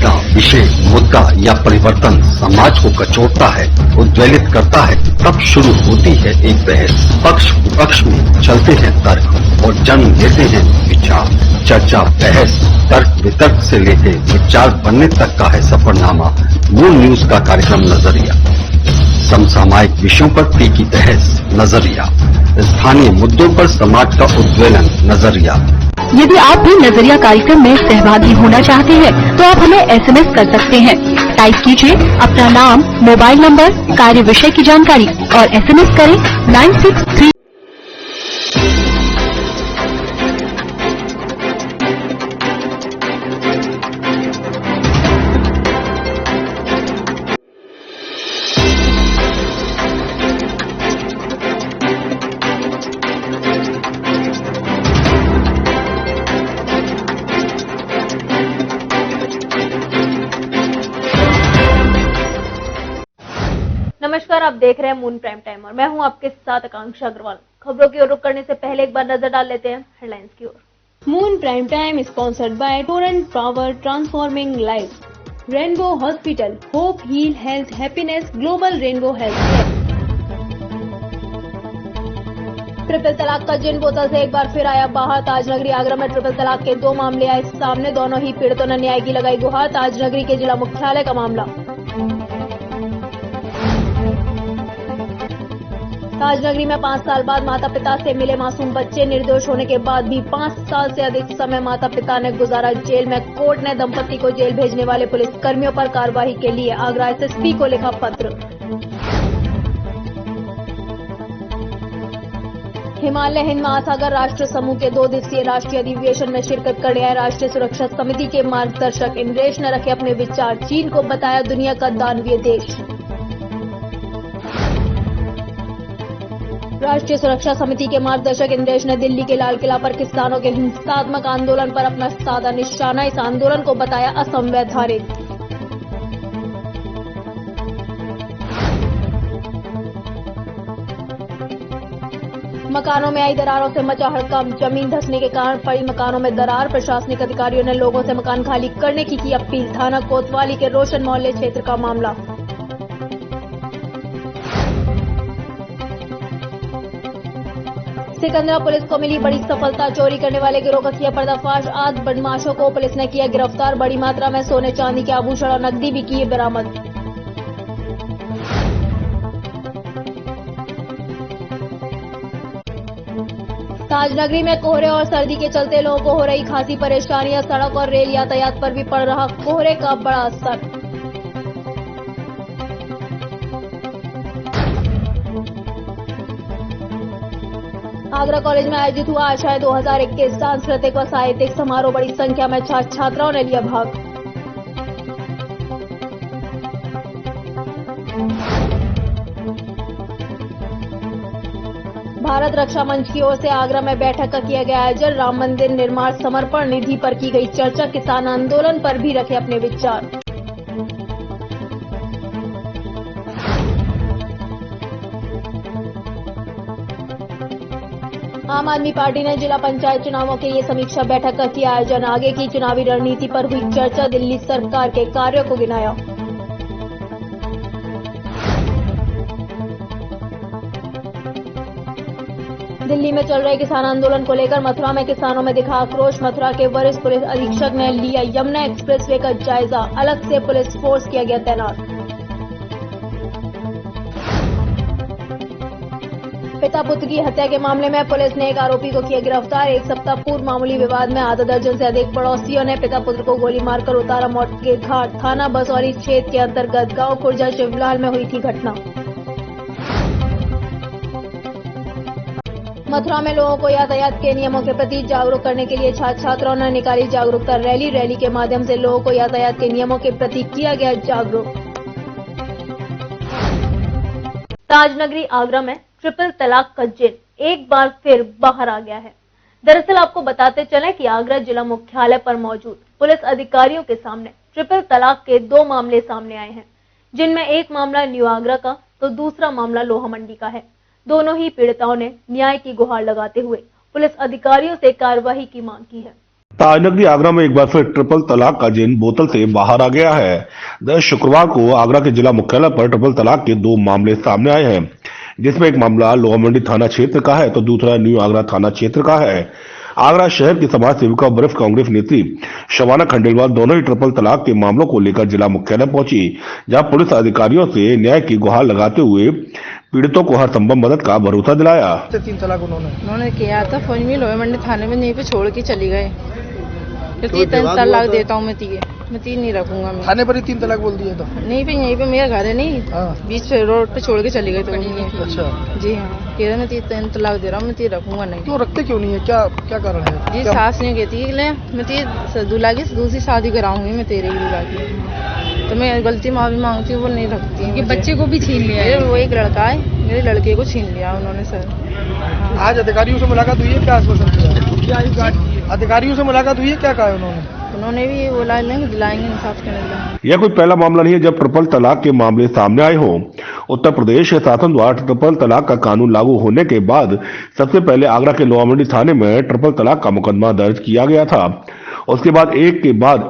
का विषय, मुद्दा या परिवर्तन समाज को कचोटता है, उद्वेलित करता है, तब शुरू होती है एक बहस। पक्ष विपक्ष में चलते हैं तर्क और जन्म लेते हैं विचार। चर्चा, बहस, तर्क वितर्क से लेकर विचार बनने तक का है सफरनामा मून न्यूज का कार्यक्रम नजरिया। समसामयिक विषयों पर तीखी बहस, नजरिया। स्थानीय मुद्दों पर समाज का उद्वेलन, नजरिया। यदि आप भी नजरिया कार्यक्रम में सहभागी होना चाहते हैं तो आप हमें एसएमएस कर सकते हैं। टाइप कीजिए अपना नाम, मोबाइल नंबर, कार्य विषय की जानकारी और एसएमएस करें 963। नमस्कार, आप देख रहे हैं मून प्राइम टाइम और मैं हूं आपके साथ आकांक्षा अग्रवाल। खबरों की ओर रुख करने से पहले एक बार नजर डाल लेते हैं हेडलाइंस की ओर। Moon prime time sponsored by Torrent Power, transforming life, rainbow hospital, hope, heal, health, happiness, global rainbow health. Triple तलाक का जिन बोतल से एक बार फिर आया बाहर। ताजनगरी आगरा में ट्रिपल तलाक के 2 मामले आए सामने। दोनों ही पीड़ितों ने न्याय की लगाई गुहार। ताजनगरी के जिला मुख्यालय का मामला। ताजनगरी में 5 साल बाद माता पिता से मिले मासूम बच्चे। निर्दोष होने के बाद भी 5 साल से अधिक समय माता पिता ने गुजारा जेल में। कोर्ट ने दंपति को जेल भेजने वाले पुलिस कर्मियों पर कार्रवाई के लिए आगरा एसएसपी को लिखा पत्र। हिमालय हिंद महासागर राष्ट्र समूह के 2 दिवसीय राष्ट्रीय अधिवेशन में शिरकत करने आए राष्ट्रीय सुरक्षा समिति के मार्गदर्शक इंद्रेश ने रखे अपने विचार। चीन को बताया दुनिया का दानवीय देश। राष्ट्रीय सुरक्षा समिति के मार्गदर्शक इंद्रेश ने दिल्ली के लाल किला पर किसानों के हिंसात्मक आंदोलन पर अपना साधा निशाना। इस आंदोलन को बताया असंवैधानिक। मकानों में आई दरारों से मचा हड़कंप। जमीन धंसने के कारण पड़ी मकानों में दरार। प्रशासनिक अधिकारियों ने लोगों से मकान खाली करने की अपील। थाना कोतवाली के रोशन मोहल्ले क्षेत्र का मामला। सिकंदरा पुलिस को मिली बड़ी सफलता। चोरी करने वाले गिरोह का किया पर्दाफाश। 8 बदमाशों को पुलिस ने किया गिरफ्तार। बड़ी मात्रा में सोने चांदी के आभूषण और नकदी भी किए बरामद। ताजनगरी में कोहरे और सर्दी के चलते लोगों को हो रही खासी परेशानियां। सड़क और रेल यातायात पर भी पड़ रहा कोहरे का बड़ा असर। आगरा कॉलेज में आयोजित हुआ आशाएं 2021 सांस्कृतिक व साहित्यिक समारोह। बड़ी संख्या में छात्र छात्राओं ने लिया भाग। भारत रक्षा मंच की ओर से आगरा में बैठक का किया गया आयोजन। राम मंदिर निर्माण समर्पण निधि पर की गई चर्चा। किसान आंदोलन पर भी रखे अपने विचार। आम आदमी पार्टी ने जिला पंचायत चुनावों के लिए समीक्षा बैठक का किया आयोजन। आगे की चुनावी रणनीति पर हुई चर्चा। दिल्ली सरकार के कार्यों को गिनाया। दिल्ली में चल रहे किसान आंदोलन को लेकर मथुरा में किसानों में दिखा आक्रोश। मथुरा के वरिष्ठ पुलिस अधीक्षक ने लिया यमुना एक्सप्रेसवे का जायजा। अलग से पुलिस फोर्स किया गया तैनात। पिता पुत्र की हत्या के मामले में पुलिस ने एक आरोपी को किया गिरफ्तार। 1 सप्ताह पूर्व मामूली विवाद में आधा दर्जन से अधिक पड़ोसियों ने पिता पुत्र को गोली मारकर उतारा मौत के घाट। थाना बसौली क्षेत्र के अंतर्गत गांव खुर्जा शिवलाल में हुई थी घटना। मथुरा में लोगों को यातायात के नियमों के प्रति जागरूक करने के लिए छात्र छात्राओं ने निकाली जागरूकता रैली। रैली के माध्यम से लोगों को यातायात के नियमों के प्रति किया गया जागरूक। ताजनगरी आगरा में ट्रिपल तलाक का जिन एक बार फिर बाहर आ गया है। दरअसल आपको बताते चलें कि आगरा जिला मुख्यालय पर मौजूद पुलिस अधिकारियों के सामने ट्रिपल तलाक के 2 मामले सामने आए हैं, जिनमें एक मामला न्यू आगरा का तो दूसरा मामला लोहा मंडी का है। दोनों ही पीड़िताओं ने न्याय की गुहार लगाते हुए पुलिस अधिकारियों से कार्रवाई की मांग की है। ताजनगरी आगरा में एक बार फिर ट्रिपल तलाक का जिन बोतल से बाहर आ गया है। दरअसल शुक्रवार को आगरा के जिला मुख्यालय पर ट्रिपल तलाक के दो मामले सामने आए हैं, जिसमें एक मामला लोहा मंडी थाना क्षेत्र का है तो दूसरा न्यू आगरा थाना क्षेत्र का है। आगरा शहर की समाज सेविका और वरिष्ठ कांग्रेस नेत्री शबाना खंडेलवाल दोनों ही ट्रिपल तलाक के मामलों को लेकर जिला मुख्यालय पहुंची, जहां पुलिस अधिकारियों से न्याय की गुहार लगाते हुए पीड़ितों को हर संभव मदद का भरोसा दिलाया। 3 तलाक उन्होंने किया था फौज में लोहे मंडी थाने में, यहीं पे छोड़ के चली गए। तो 3 तलाक देता हूँ मैं 3 नहीं रखूंगा मैं। थाने पर ही 3 तलाक बोल दिया था। नहीं पे यहीं पे मेरा घर है, नहीं बीच पे रोड पे छोड़ के चली गई तो अच्छा जी हाँ, कह रहे मैं 3 तलाक दे रहा हूँ, मैं 3 रखूंगा नहीं। क्यों रखते क्यों नहीं है, क्या कारण है? जी सास ने कहती है ले मैं तेरी दूल्हा की दूसरी शादी कराऊंगी मैं तेरे की दूल्हा की, तो मैं गलती माफी मांगती हूँ, वो नहीं रखती। ये बच्चे को भी छीन लिया है। वो एक लड़का है, मेरे लड़के को छीन लिया उन्होंने सर। आज अधिकारियों से मुलाकात हुई है, क्या आश्वासन दिया? अधिकारियों से मुलाकात हुई है, क्या कहा उन्होंने भी ये बोला लेंगे दिलाएंगे इंसाफ करने के। यह कोई पहला मामला नहीं है जब ट्रिपल तलाक के मामले सामने आए हों। उत्तर प्रदेश शासन द्वारा ट्रिपल तलाक का कानून लागू होने के बाद सबसे पहले आगरा के लोहा मंडी थाने में ट्रिपल तलाक का मुकदमा दर्ज किया गया था। उसके बाद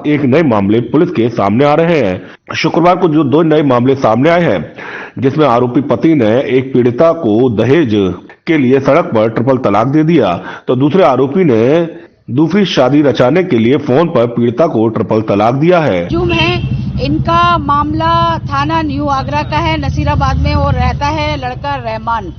एक नए मामले पुलिस के सामने आ रहे हैं। शुक्रवार को जो 2 नए मामले सामने आए हैं, जिसमें आरोपी पति ने एक पीड़िता को दहेज के लिए सड़क पर ट्रिपल तलाक दे दिया, तो दूसरे आरोपी ने दूसरी शादी रचाने के लिए फोन पर पीड़िता को ट्रिपल तलाक दिया है। इनका मामला थाना न्यू आगरा का है, नसीराबाद में वो रहता है लड़का रहमान।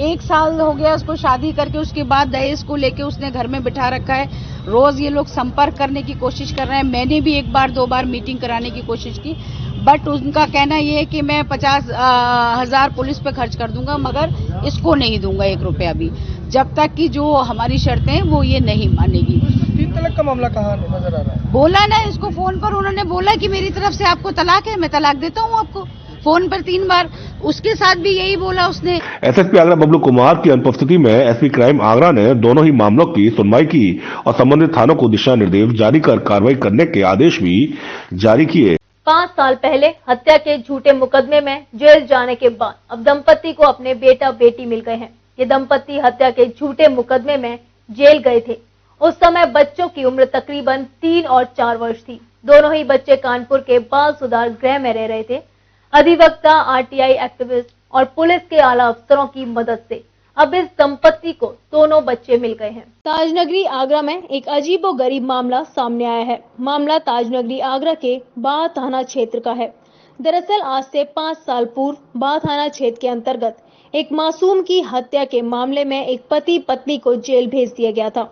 1 साल हो गया उसको शादी करके, उसके बाद दहेज को लेके उसने घर में बिठा रखा है। रोज ये लोग संपर्क करने की कोशिश कर रहे हैं। मैंने भी 1 बार 2 बार मीटिंग कराने की कोशिश की, बट उनका कहना ये है कि मैं 50,000 पुलिस पे खर्च कर दूंगा, मगर इसको नहीं दूंगा 1 रुपया भी, जब तक कि जो हमारी शर्तें हैं वो ये नहीं मानेगी। 3 तलाक का मामला कहाँ नजर आ रहा है? बोला ना इसको फोन पर, उन्होंने बोला कि मेरी तरफ से आपको तलाक है, मैं तलाक देता हूँ आपको, फोन पर 3 बार। उसके साथ भी यही बोला उसने। एसएसपी आगरा बबलू कुमार की अनुपस्थिति में एसपी क्राइम आगरा ने दोनों ही मामलों की सुनवाई की और संबंधित थानों को दिशा निर्देश जारी कर कार्रवाई करने के आदेश भी जारी किए। 5 साल पहले हत्या के झूठे मुकदमे में जेल जाने के बाद अब दंपति को अपने बेटा बेटी मिल गए हैं। ये दंपति हत्या के झूठे मुकदमे में जेल गए थे। उस समय बच्चों की उम्र तकरीबन 3 और 4 वर्ष थी। दोनों ही बच्चे कानपुर के बाल सुधार गृह में रह रहे थे। अधिवक्ता, आरटीआई एक्टिविस्ट और पुलिस के आला अफसरों की मदद से अब इस दंपति को दोनों बच्चे मिल गए हैं। ताजनगरी आगरा में एक अजीबोगरीब मामला सामने आया है। मामला ताजनगरी आगरा के बाह थाना क्षेत्र का है। दरअसल आज से 5 साल पूर्व बाह थाना क्षेत्र के अंतर्गत एक मासूम की हत्या के मामले में एक पति पत्नी को जेल भेज दिया गया था।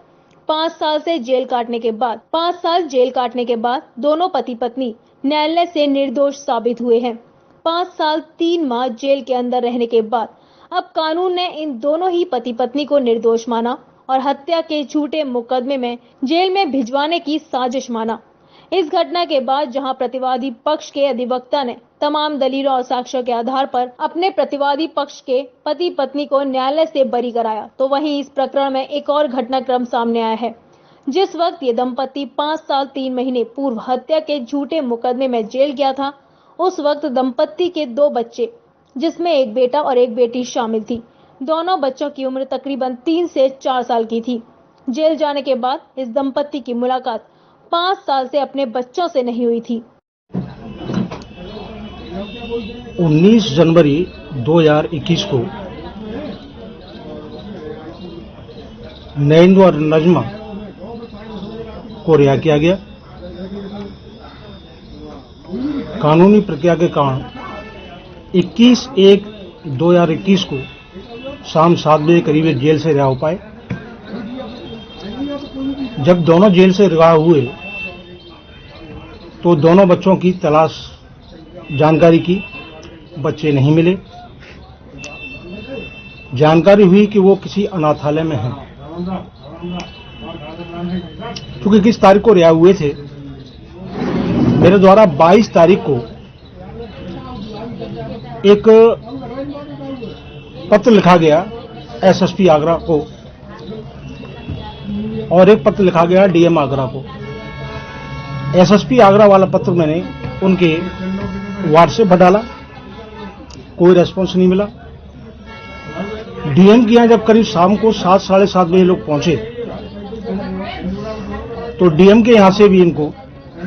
5 साल जेल काटने के बाद दोनों पति पत्नी न्यायालय से निर्दोष साबित हुए हैं। 5 साल 3 माह जेल के अंदर रहने के बाद अब कानून ने इन दोनों ही पति पत्नी को निर्दोष माना और हत्या के झूठे मुकदमे में जेल में भिजवाने की साजिश माना। इस घटना के बाद जहां प्रतिवादी पक्ष के अधिवक्ता ने तमाम दलीलों और साक्ष्यों के आधार पर अपने प्रतिवादी पक्ष के पति पत्नी को न्यायालय से बरी कराया, तो वहीं इस प्रकरण में एक और घटनाक्रम सामने आया है। जिस वक्त ये दंपति 5 साल 3 महीने पूर्व हत्या के झूठे मुकदमे में जेल गया था, उस वक्त दंपति के 2 बच्चे, जिसमें एक बेटा और एक बेटी शामिल थी। दोनों बच्चों की उम्र तकरीबन 3 से 4 साल की थी। जेल जाने के बाद इस दंपति की मुलाकात 5 साल से अपने बच्चों से नहीं हुई थी। 19 जनवरी 2021 को नैंदो और नजमा को रिहा किया गया। कानूनी प्रक्रिया के कारण 21/1/2021 को शाम 7 बजे करीब जेल से रिहा हो पाए। जब दोनों जेल से रिहा हुए तो दोनों बच्चों की तलाश जानकारी की, बच्चे नहीं मिले। जानकारी हुई कि वो किसी अनाथालय में हैं। क्योंकि किस तारीख को रिहा हुए थे, मेरे द्वारा 22 तारीख को एक पत्र लिखा गया एसएसपी आगरा को और एक पत्र लिखा गया डीएम आगरा को। एसएसपी आगरा वाला पत्र मैंने उनके व्हाट्सएप पर डाला, कोई रेस्पॉन्स नहीं मिला। डीएम के यहाँ जब करीब शाम को 7 साढ़े 7 बजे लोग पहुंचे तो डीएम के यहाँ से भी इनको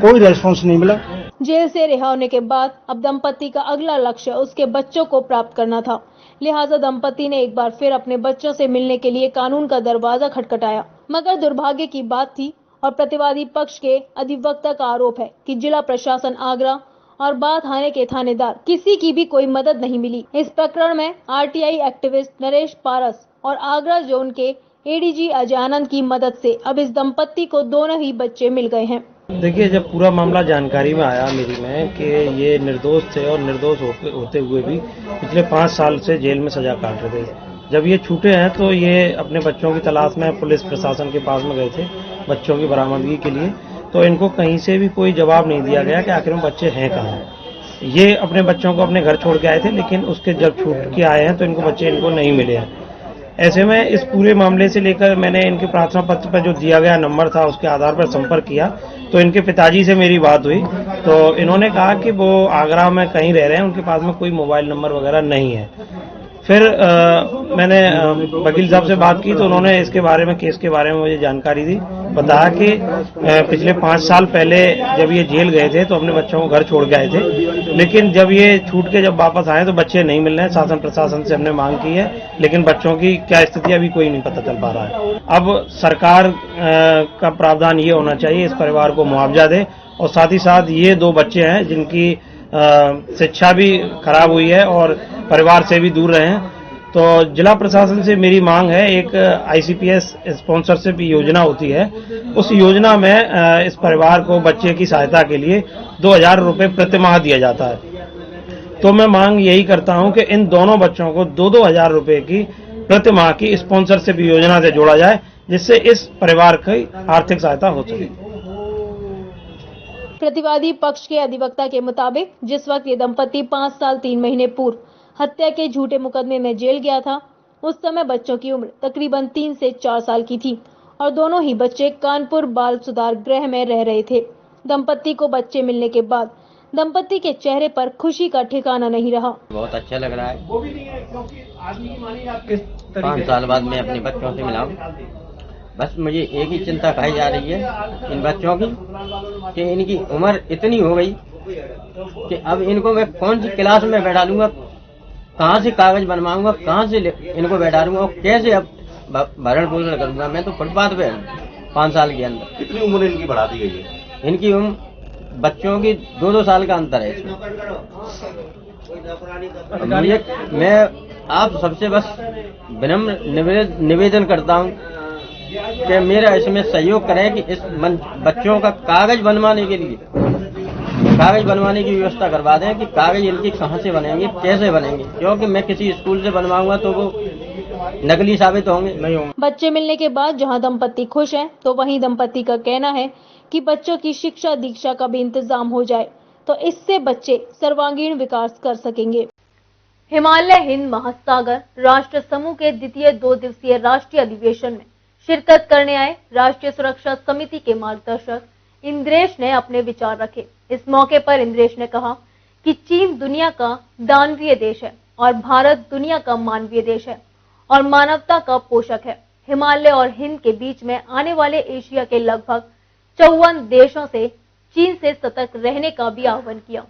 कोई रेस्पॉन्स नहीं मिला। जेल से रिहा होने के बाद अब दंपति का अगला लक्ष्य उसके बच्चों को प्राप्त करना था। लिहाजा दंपति ने एक बार फिर अपने बच्चों से मिलने के लिए कानून का दरवाजा खटखटाया, मगर दुर्भाग्य की बात थी और प्रतिवादी पक्ष के अधिवक्ता का आरोप है कि जिला प्रशासन आगरा और बाढ़ थाने के थानेदार किसी की भी कोई मदद नहीं मिली। इस प्रकरण में आरटीआई एक्टिविस्ट नरेश पारस और आगरा जोन के एडीजी अजय आनंद की मदद से अब इस दंपति को दोनों ही बच्चे मिल गए हैं। देखिए, जब पूरा मामला जानकारी में आया मेरी में कि ये निर्दोष थे और निर्दोष होते हुए भी पिछले 5 साल से जेल में सजा काट रहे थे, जब ये छूटे हैं तो ये अपने बच्चों की तलाश में पुलिस प्रशासन के पास में गए थे बच्चों की बरामदगी के लिए। तो इनको कहीं से भी कोई जवाब नहीं दिया गया कि आखिर में बच्चे हैं कहाँ। ये अपने बच्चों को अपने घर छोड़ के आए थे, लेकिन उसके जब छूट के आए हैं तो इनको बच्चे इनको नहीं मिले हैं। ऐसे में इस पूरे मामले से लेकर मैंने इनके प्रार्थना पत्र पर जो दिया गया नंबर था उसके आधार पर संपर्क किया, तो इनके पिताजी से मेरी बात हुई तो इन्होंने कहा कि वो आगरा में कहीं रह रहे हैं, उनके पास में कोई मोबाइल नंबर वगैरह नहीं है। फिर मैंने वकील साहब से बात की तो उन्होंने इसके बारे में, केस के बारे में मुझे जानकारी दी। बताया कि पिछले 5 साल पहले जब ये जेल गए थे तो अपने बच्चों को घर छोड़ के आए थे, लेकिन जब ये छूट के जब वापस आए तो बच्चे नहीं मिल रहे हैं। शासन प्रशासन से हमने मांग की है, लेकिन बच्चों की क्या स्थिति अभी कोई नहीं पता चल पा रहा है। अब सरकार का प्रावधान ये होना चाहिए, इस परिवार को मुआवजा दे और साथ ही साथ ये 2 बच्चे हैं जिनकी शिक्षा भी खराब हुई है और परिवार से भी दूर रहे हैं। तो जिला प्रशासन से मेरी मांग है, एक आईसीपीएस स्पॉन्सरशिप योजना होती है, उस योजना में इस परिवार को बच्चे की सहायता के लिए 2000 रुपये प्रतिमाह दिया जाता है। तो मैं मांग यही करता हूं कि इन दोनों बच्चों को 2-2 हजार रुपये की प्रतिमाह की स्पॉन्सरशिप योजना से जोड़ा जाए, जिससे इस परिवार की आर्थिक सहायता हो सके। प्रतिवादी पक्ष के अधिवक्ता के मुताबिक जिस वक्त ये दंपति 5 साल 3 महीने पूर्व हत्या के झूठे मुकदमे में जेल गया था, उस समय बच्चों की उम्र तकरीबन 3 से 4 साल की थी और दोनों ही बच्चे कानपुर बाल सुधार गृह में रह रहे थे। दंपति को बच्चे मिलने के बाद दंपति के चेहरे पर खुशी का ठिकाना नहीं रहा। बहुत अच्छा लग रहा है, 5 साल बाद मैं अपने बच्चों से मिला हूं। बस मुझे एक ही चिंता खाई जा रही है इन बच्चों की कि इनकी उम्र इतनी हो गई कि अब इनको मैं कौन सी क्लास में बैठा लूंगा, कहाँ से कागज बनवाऊंगा, कहाँ से इनको बैठा लूंगा और कैसे अब भरण पोषण करूंगा। मैं तो फुटपाथ पे 5 साल के अंदर। कितनी उम्र इनकी बढ़ा दी गई है? इनकी उम्र बच्चों की 2-2 साल का अंतर है इसमें। मैं आप सबसे बस विनम्र निवेदन करता हूँ कि मेरा इसमें सहयोग करें कि इस बच्चों का कागज बनवाने के लिए कागज बनवाने की व्यवस्था करवा दें कि कागज इनके कहाँ से बनेंगे, कैसे बनेंगे, क्योंकि मैं किसी स्कूल से बनवाऊंगा तो वो नकली साबित होंगे, नहीं होंगे। बच्चे मिलने के बाद जहां दंपति खुश हैं, तो वहीं दंपति का कहना है कि बच्चों की शिक्षा दीक्षा का भी इंतजाम हो जाए तो इससे बच्चे सर्वांगीण विकास कर सकेंगे। हिमालय हिंद महासागर राष्ट्र समूह के द्वितीय 2 दिवसीय राष्ट्रीय अधिवेशन में शिरकत करने आए राष्ट्रीय सुरक्षा समिति के मार्गदर्शक इंद्रेश ने अपने विचार रखे। इस मौके पर इंद्रेश ने कहा कि चीन दुनिया का दानवीय देश है और भारत दुनिया का मानवीय देश है और मानवता का पोषक है। हिमालय और हिंद के बीच में आने वाले एशिया के लगभग 54 देशों से चीन से सतर्क रहने का भी आह्वान किया।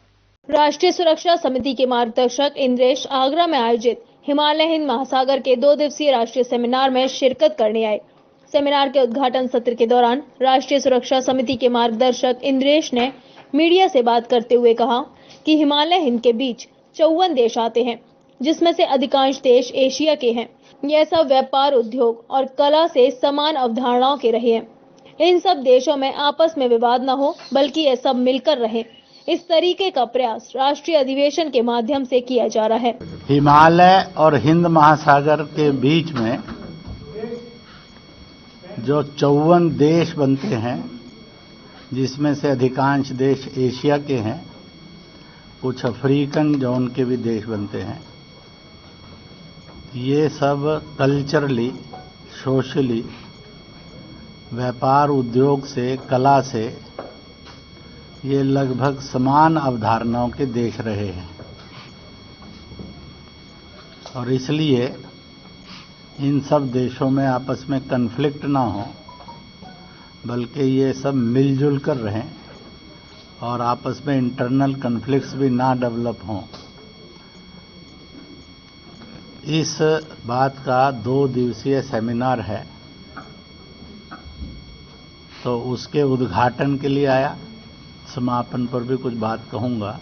राष्ट्रीय सुरक्षा समिति के मार्गदर्शक इंद्रेश आगरा में आयोजित हिमालय हिंद महासागर के 2 दिवसीय राष्ट्रीय सेमिनार में शिरकत करने आए। सेमिनार के उद्घाटन सत्र के दौरान राष्ट्रीय सुरक्षा समिति के मार्गदर्शक इंद्रेश ने मीडिया से बात करते हुए कहा कि हिमालय हिंद के बीच 54 देश आते हैं, जिसमें से अधिकांश देश एशिया के हैं। यह सब व्यापार, उद्योग और कला से समान अवधारणाओं के रहे हैं। इन सब देशों में आपस में विवाद न हो, बल्कि ये सब मिलकर रहें। इस तरीके का प्रयास राष्ट्रीय अधिवेशन के माध्यम से किया जा रहा है। हिमालय और हिंद महासागर के बीच में जो 54 देश बनते हैं, जिसमें से अधिकांश देश एशिया के हैं, कुछ अफ्रीकन जोन के भी देश बनते हैं। ये सब कल्चरली, सोशली, व्यापार, उद्योग से, कला से ये लगभग समान अवधारणाओं के देश रहे हैं और इसलिए इन सब देशों में आपस में कन्फ्लिक्ट ना हो बल्कि ये सब मिलजुल कर रहें और आपस में इंटरनल कन्फ्लिक्ट्स भी ना डेवलप हों। इस बात का 2 दिवसीय सेमिनार है, तो उसके उद्घाटन के लिए आया। समापन पर भी कुछ बात कहूंगा।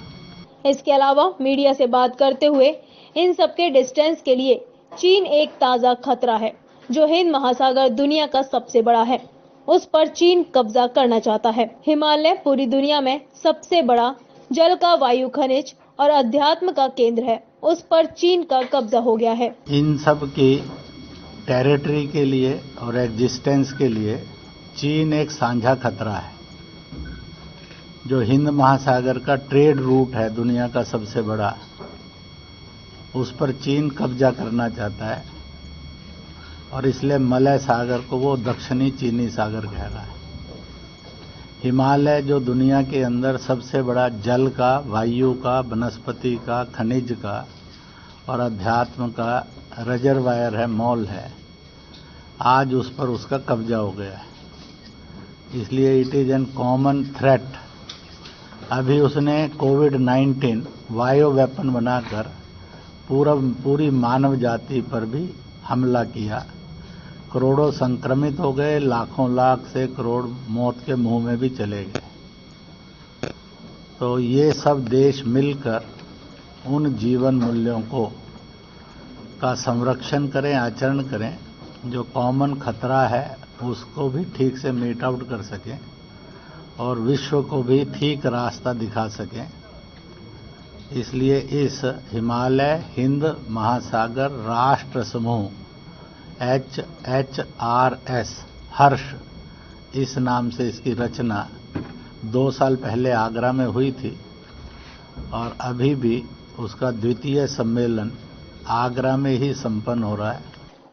इसके अलावा मीडिया से बात करते हुए इन सबके डिस्टेंस के लिए चीन एक ताजा खतरा है, जो हिंद महासागर दुनिया का सबसे बड़ा है, उस पर चीन कब्जा करना चाहता है। हिमालय पूरी दुनिया में सबसे बड़ा जल का वायु खनिज और अध्यात्म का केंद्र है, उस पर चीन का कब्जा हो गया है। इन सब की टेरिटरी के लिए और एग्जिस्टेंस के लिए चीन एक साझा खतरा है। जो हिंद महासागर का ट्रेड रूट है दुनिया का सबसे बड़ा, उस पर चीन कब्जा करना चाहता है और इसलिए मलय सागर को वो दक्षिणी चीनी सागर कह रहा है। हिमालय जो दुनिया के अंदर सबसे बड़ा जल का, वायु का, वनस्पति का, खनिज का और अध्यात्म का रिजर्वायर है, मॉल है, आज उस पर उसका कब्जा हो गया है। इसलिए it is an common threat. अभी उसने कोविड-19 बायो वेपन बनाकर पूरी मानव जाति पर भी हमला किया। करोड़ों संक्रमित हो गए, लाखों लाख से करोड़ मौत के मुंह में भी चले गए। तो ये सब देश मिलकर उन जीवन मूल्यों का संरक्षण करें, आचरण करें, जो कॉमन खतरा है उसको भी ठीक से मीट आउट कर सकें और विश्व को भी ठीक रास्ता दिखा सकें। इसलिए इस हिमालय हिंद महासागर राष्ट्र समूह HHRS, हर्ष, इस नाम से इसकी रचना 2 साल पहले आगरा में हुई थी और अभी भी उसका द्वितीय सम्मेलन आगरा में ही संपन्न हो रहा है।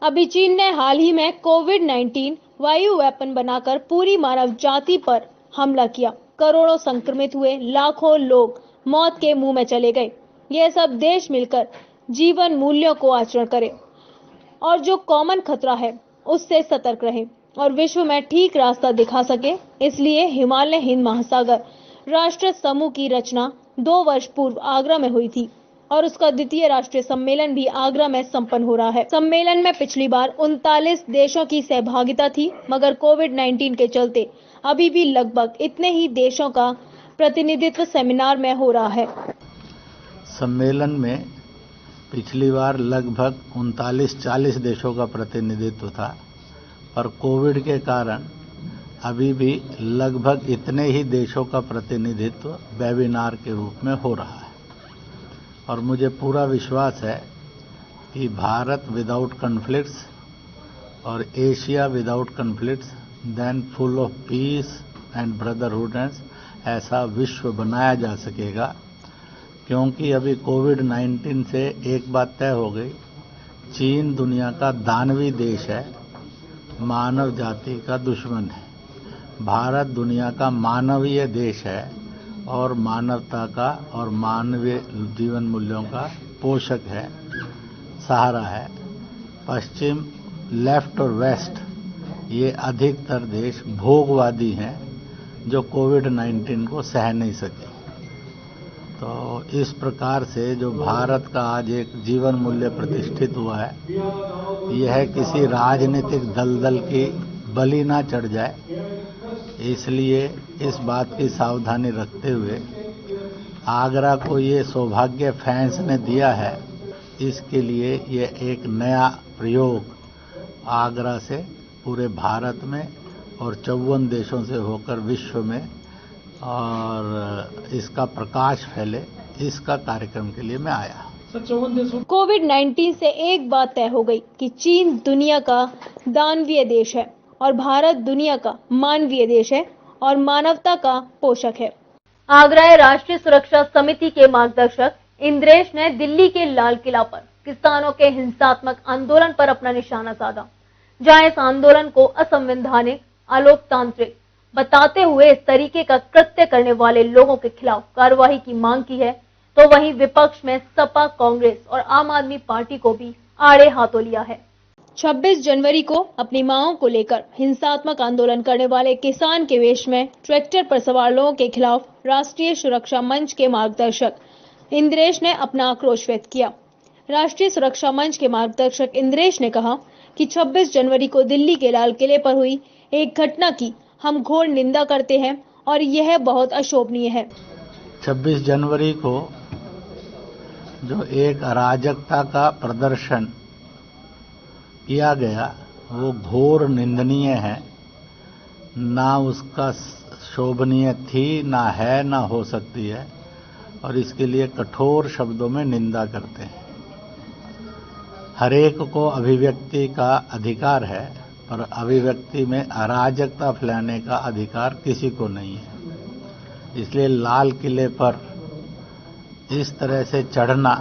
अभी चीन ने हाल ही में कोविड-19 वायु वेपन बनाकर पूरी मानव जाति पर हमला किया। करोड़ों संक्रमित हुए, लाखों लोग मौत के मुंह में चले गए। ये सब देश मिलकर जीवन मूल्यों को आचरण करें और जो कॉमन खतरा है उससे सतर्क रहें और विश्व में ठीक रास्ता दिखा सके। इसलिए हिमालय हिंद महासागर राष्ट्र समूह की रचना 2 वर्ष पूर्व आगरा में हुई थी और उसका द्वितीय राष्ट्रीय सम्मेलन भी आगरा में संपन्न हो रहा है। सम्मेलन में पिछली बार 39 देशों की सहभागिता थी, मगर कोविड-19 के चलते अभी भी लगभग इतने ही देशों का प्रतिनिधित्व सेमिनार में हो रहा है। सम्मेलन में पिछली बार लगभग 39-40 देशों का प्रतिनिधित्व था, पर कोविड के कारण अभी भी लगभग इतने ही देशों का प्रतिनिधित्व वेबिनार के रूप में हो रहा है। और मुझे पूरा विश्वास है कि भारत विदाउट कॉन्फ्लिक्ट्स और Asia without conflicts then full of peace and brotherhoodness, ऐसा विश्व बनाया जा सकेगा। क्योंकि अभी कोविड-19 से एक बात तय हो गई, चीन दुनिया का दानवी देश है, मानव जाति का दुश्मन है। भारत दुनिया का मानवीय देश है और मानवता का और मानवीय जीवन मूल्यों का पोषक है, सहारा है। पश्चिम, लेफ्ट और वेस्ट, ये अधिकतर देश भोगवादी हैं जो कोविड-19 को सह नहीं सके। तो इस प्रकार से जो भारत का आज एक जीवन मूल्य प्रतिष्ठित हुआ है, यह किसी राजनीतिक दलदल की बलि ना चढ़ जाए, इसलिए इस बात की सावधानी रखते हुए आगरा को ये सौभाग्य फैंस ने दिया है। इसके लिए ये एक नया प्रयोग आगरा से पूरे भारत में और 54 देशों से होकर विश्व में और इसका प्रकाश फैले, इसका कार्यक्रम के लिए मैं आया। कोविड-19 से एक बात तय हो गई कि चीन दुनिया का दानवीय देश है और भारत दुनिया का मानवीय देश है और मानवता का पोषक है। आगरा राष्ट्रीय सुरक्षा समिति के मार्गदर्शक इंद्रेश ने दिल्ली के लाल किला पर किसानों के हिंसात्मक आंदोलन पर अपना निशाना साधा, जहां इस आंदोलन को असंवैधानिक, अलोकतांत्रिक बताते हुए इस तरीके का कृत्य करने वाले लोगों के खिलाफ कार्रवाई की मांग की है, तो वहीं विपक्ष में सपा, कांग्रेस और आम आदमी पार्टी को भी आड़े हाथों लिया है। 26 जनवरी को अपनी मांगों को लेकर हिंसात्मक आंदोलन करने वाले किसान के वेश में ट्रैक्टर पर सवार लोगों के खिलाफ राष्ट्रीय सुरक्षा मंच के मार्गदर्शक इंद्रेश ने अपना आक्रोश व्यक्त किया। राष्ट्रीय सुरक्षा मंच के मार्गदर्शक इंद्रेश ने कहा कि 26 जनवरी को दिल्ली के लाल किले पर हुई एक घटना की हम घोर निंदा करते हैं और यह बहुत अशोभनीय है। 26 जनवरी को जो एक अराजकता का प्रदर्शन किया गया वो घोर निंदनीय है, ना उसका शोभनीय थी, ना है, ना हो सकती है, और इसके लिए कठोर शब्दों में निंदा करते हैं। हर एक को अभिव्यक्ति का अधिकार है, पर अभिव्यक्ति में अराजकता फैलाने का अधिकार किसी को नहीं है। इसलिए लाल किले पर इस तरह से चढ़ना,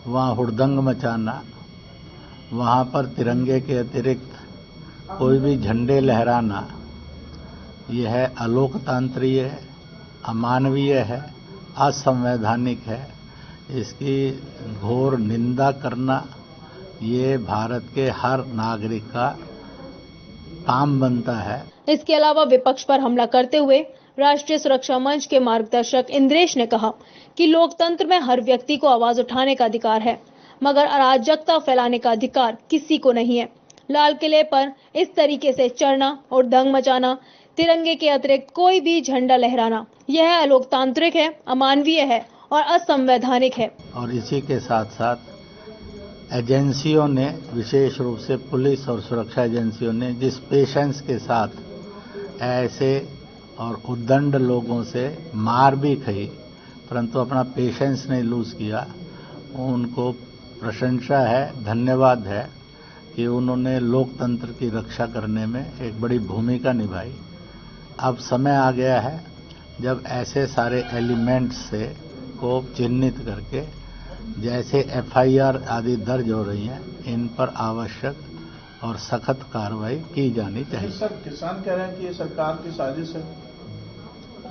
वहाँ हुड़दंग मचाना, वहाँ पर तिरंगे के अतिरिक्त कोई भी झंडे लहराना, यह अलोकतांत्रिक है, अमानवीय है, असंवैधानिक है। इसकी घोर निंदा करना ये भारत के हर नागरिक का काम बनता है। इसके अलावा विपक्ष पर हमला करते हुए राष्ट्रीय सुरक्षा मंच के मार्गदर्शक इंद्रेश ने कहा कि लोकतंत्र में हर व्यक्ति को आवाज उठाने का अधिकार है, मगर अराजकता फैलाने का अधिकार किसी को नहीं है। लाल किले पर इस तरीके से चढ़ना और दंग मचाना, तिरंगे के अतिरिक्त कोई भी झंडा लहराना, यह अलोकतांत्रिक है, अमानवीय है और असंवैधानिक है। और इसी के साथ साथ एजेंसियों ने, विशेष रूप से पुलिस और सुरक्षा एजेंसियों ने जिस पेशेंस के साथ ऐसे और उद्दंड लोगों से मार भी खाई, परंतु अपना पेशेंस नहीं लूज किया, उनको प्रशंसा है, धन्यवाद है कि उन्होंने लोकतंत्र की रक्षा करने में एक बड़ी भूमिका निभाई। अब समय आ गया है जब ऐसे सारे एलिमेंट्स से को चिन्हित करके जैसे एफआईआर आदि दर्ज हो रही हैं, इन पर आवश्यक और सख्त कार्रवाई की जानी चाहिए। सर, किसान कह रहे हैं कि ये सरकार की साजिश है।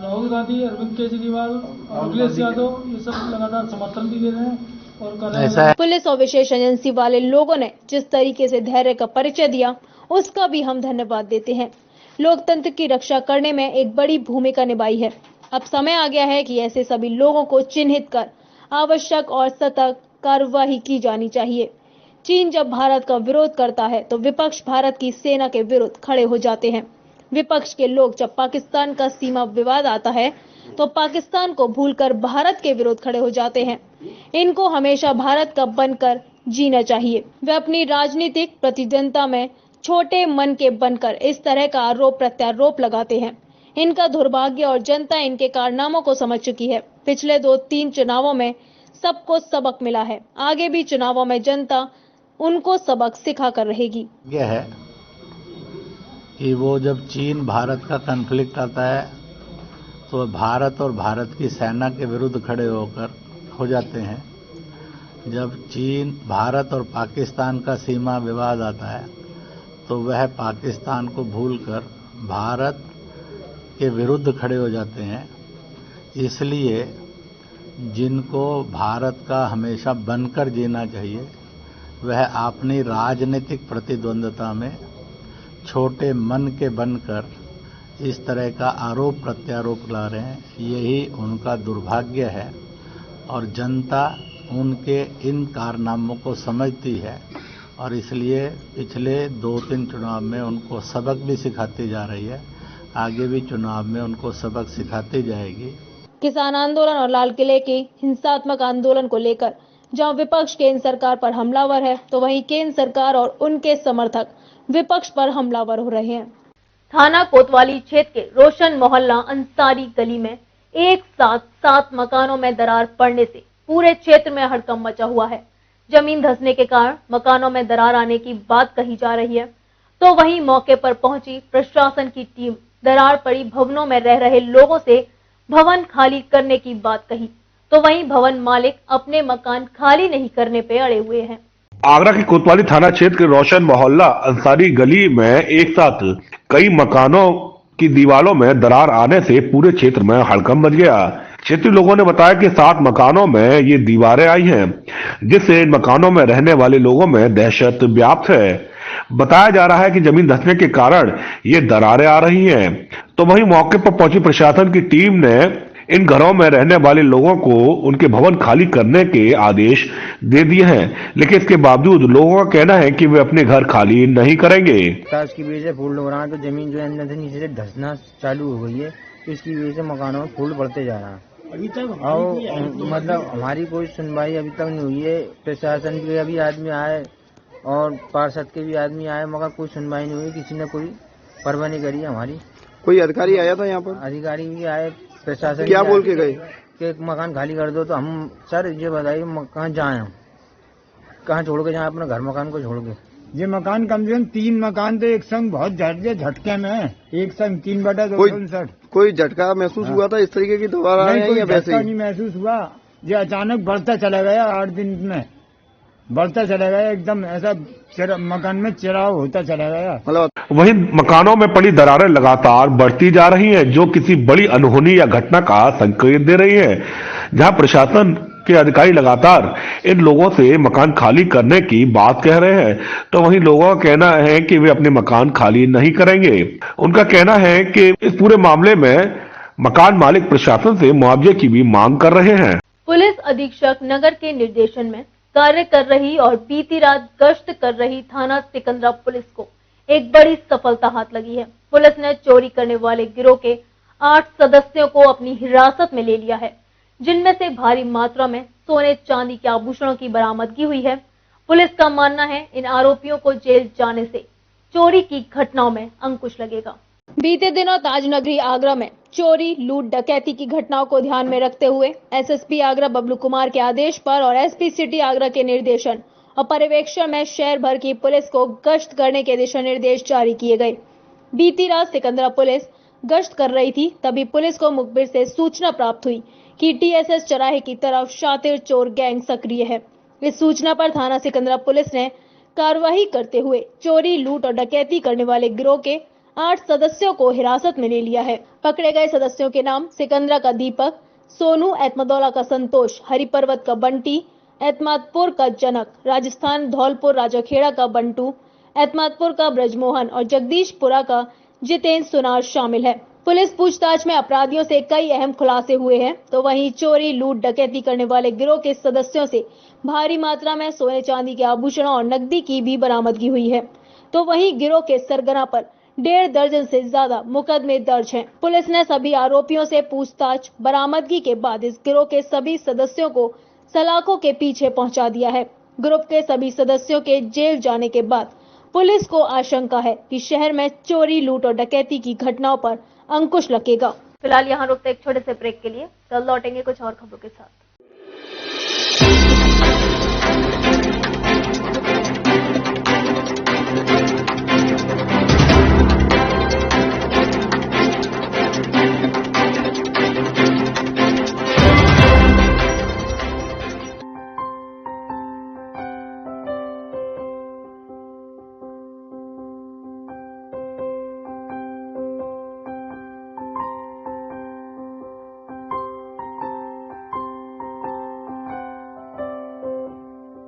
राहुल गांधी, अरविंद केजरीवाल, अखिलेश यादव ये सब लगातार समर्थन भी दे रहे हैं और कर रहे हैं। पुलिस और विशेष एजेंसी वाले लोगों ने जिस तरीके से धैर्य का परिचय दिया, उसका भी हम धन्यवाद देते हैं। लोकतंत्र की रक्षा करने में एक बड़ी भूमिका निभाई है। अब समय आ गया है कि ऐसे सभी लोगों को चिन्हित कर आवश्यक और सतर्क कार्रवाई की जानी चाहिए। चीन जब भारत का विरोध करता है तो विपक्ष भारत की सेना के विरुद्ध खड़े हो जाते हैं। विपक्ष के लोग जब पाकिस्तान का सीमा विवाद आता है तो पाकिस्तान को भूलकर भारत के विरुद्ध खड़े हो जाते हैं। इनको हमेशा भारत का बनकर जीना चाहिए। वे अपनी राजनीतिक प्रतिद्वंद्विता में छोटे मन के बनकर इस तरह का आरोप प्रत्यारोप लगाते हैं। इनका दुर्भाग्य और जनता इनके कारनामों को समझ चुकी है। पिछले 2-3 चुनावों में सबको सबक मिला है, आगे भी चुनावों में जनता उनको सबक सिखा कर रहेगी। यह है कि वो जब चीन भारत का कॉन्फ्लिक्ट आता है तो भारत और भारत की सेना के विरुद्ध खड़े होकर हो जाते हैं। जब चीन, भारत और पाकिस्तान का सीमा विवाद आता है तो वह पाकिस्तान को भूलकर भारत के विरुद्ध खड़े हो जाते हैं। इसलिए जिनको भारत का हमेशा बनकर जीना चाहिए, वह अपनी राजनीतिक प्रतिद्वंद्विता में छोटे मन के बनकर इस तरह का आरोप प्रत्यारोप ला रहे हैं। यही उनका दुर्भाग्य है और जनता उनके इन कारनामों को समझती है और इसलिए पिछले 2-3 चुनाव में उनको सबक भी सिखाती जा रही है। आगे भी चुनाव में उनको सबक सिखाती जाएगी। किसान आंदोलन और लाल किले के हिंसात्मक आंदोलन को लेकर जहां विपक्ष केंद्र सरकार पर हमलावर है, तो वहीं केंद्र सरकार और उनके समर्थक विपक्ष पर हमलावर हो रहे हैं। थाना कोतवाली क्षेत्र के रोशन मोहल्ला अंसारी गली में एक साथ 7 मकानों में दरार पड़ने से पूरे क्षेत्र में हड़कंप मचा हुआ है। जमीन धंसने के कारण मकानों में दरार आने की बात कही जा रही है, तो वहीं मौके पर पहुंची प्रशासन की टीम दरार पड़ी भवनों में रह रहे लोगों से भवन खाली करने की बात कही, तो वहीं भवन मालिक अपने मकान खाली नहीं करने पे अड़े हुए हैं। आगरा के कोतवाली थाना क्षेत्र के रोशन मोहल्ला अंसारी गली में एक साथ कई मकानों की दीवारों में दरार आने से पूरे क्षेत्र में हड़कंप मच गया। क्षेत्रीय लोगों ने बताया कि 7 मकानों में ये दीवारें आई हैं, जिससे इन मकानों में रहने वाले लोगों में दहशत व्याप्त है। बताया जा रहा है कि जमीन धंसने के कारण ये दरारें आ रही हैं। तो वहीं मौके पर पहुंची प्रशासन की टीम ने इन घरों में रहने वाले लोगों को उनके भवन खाली करने के आदेश दे दिए हैं, लेकिन इसके बावजूद लोगों का कहना है कि वे अपने घर खाली नहीं करेंगे। इसकी वजह से फूल हो रहा है, तो जमीन जो है अंदर से नीचे से धंसना चालू हो गई है, तो इसकी वजह से मकानों में फूल बढ़ते जा रहा है। अभी तक और मतलब हमारी कोई सुनवाई अभी तक नहीं हुई है। प्रशासन के अभी आदमी आए और पार्षद के भी आदमी आए, मगर कोई सुनवाई नहीं हुई, किसी ने कोई परवाह नहीं करी हमारी। कोई अधिकारी आया था यहाँ पर? अधिकारी भी आए, प्रशासन क्या बोल के गए कि एक मकान खाली कर दो, तो हम सर ये बताइए कहाँ जाए, हम कहाँ छोड़ के जाए अपने घर मकान को छोड़ के? ये मकान कम से कम 3 मकान तो एक संग बहुत झटके में है, एक संग 3/259। कोई झटका महसूस हुआ था इस तरीके की दोबारा? नहीं, कोई झटका नहीं महसूस हुआ, ये अचानक बढ़ता चला गया, 8 दिन में बढ़ता चला गया, एकदम ऐसा मकान में चिराव होता चला गया। वहीं मकानों में पड़ी दरारें लगातार बढ़ती जा रही हैं, जो किसी बड़ी अनहोनी या घटना का संकेत दे रही है। जहां प्रशासन के अधिकारी लगातार इन लोगों से मकान खाली करने की बात कह रहे हैं, तो वहीं लोगों का कहना है कि वे अपने मकान खाली नहीं करेंगे। उनका कहना है कि इस पूरे मामले में मकान मालिक प्रशासन से मुआवजे की भी मांग कर रहे हैं। पुलिस अधीक्षक नगर के निर्देशन में कार्य कर रही और बीती रात गश्त कर रही थाना सिकंदरा पुलिस को एक बड़ी सफलता हाथ लगी है। पुलिस ने चोरी करने वाले गिरोह के 8 सदस्यों को अपनी हिरासत में ले लिया है, जिनमें से भारी मात्रा में सोने चांदी के आभूषणों की बरामदगी हुई है। पुलिस का मानना है इन आरोपियों को जेल जाने से चोरी की घटनाओं में अंकुश लगेगा। बीते दिनों ताजनगरी आगरा में चोरी, लूट, डकैती की घटनाओं को ध्यान में रखते हुए एसएसपी आगरा बबलू कुमार के आदेश पर और एसपी सिटी आगरा के निर्देशन और पर्यवेक्षण में शहर भर की पुलिस को गश्त करने के दिशा निर्देश जारी किए गए। बीती रात सिकंदरा पुलिस गश्त कर रही थी, तभी पुलिस को मुखबिर से सूचना प्राप्त हुई कि टीएसएस चौराहे की तरफ शातिर चोर गैंग सक्रिय है। इस सूचना पर थाना सिकंदरा पुलिस ने कार्रवाई करते हुए चोरी, लूट और डकैती करने वाले गिरोह के 8 सदस्यों को हिरासत में ले लिया है। पकड़े गए सदस्यों के नाम सिकंदरा का दीपक, सोनू, एतमदौला का संतोष, हरिपर्वत का बंटी, एतमादपुर का जनक, राजस्थान धौलपुर राजाखेड़ा का बंटू, एतमादपुर का ब्रजमोहन और जगदीशपुरा का जितेंद्र सुनार शामिल है। पुलिस पूछताछ में अपराधियों से कई अहम खुलासे हुए हैं, तो वहीं चोरी, लूट, डकैती करने वाले गिरोह के सदस्यों से भारी मात्रा में सोने चांदी के आभूषणों और नकदी की भी बरामदगी हुई है। तो वहीं गिरोह के सरगना पर 1.5 दर्जन से ज्यादा मुकदमे दर्ज हैं। पुलिस ने सभी आरोपियों से पूछताछ बरामदगी के बाद इस गिरोह के सभी सदस्यों को सलाखों के पीछे पहुंचा दिया है। ग्रुप के सभी सदस्यों के जेल जाने के बाद पुलिस को आशंका है कि शहर में चोरी, लूट और डकैती की घटनाओं पर अंकुश लगेगा। फिलहाल यहाँ रुकते एक छोटे से ब्रेक के लिए, कल लौटेंगे कुछ और खबरों के साथ।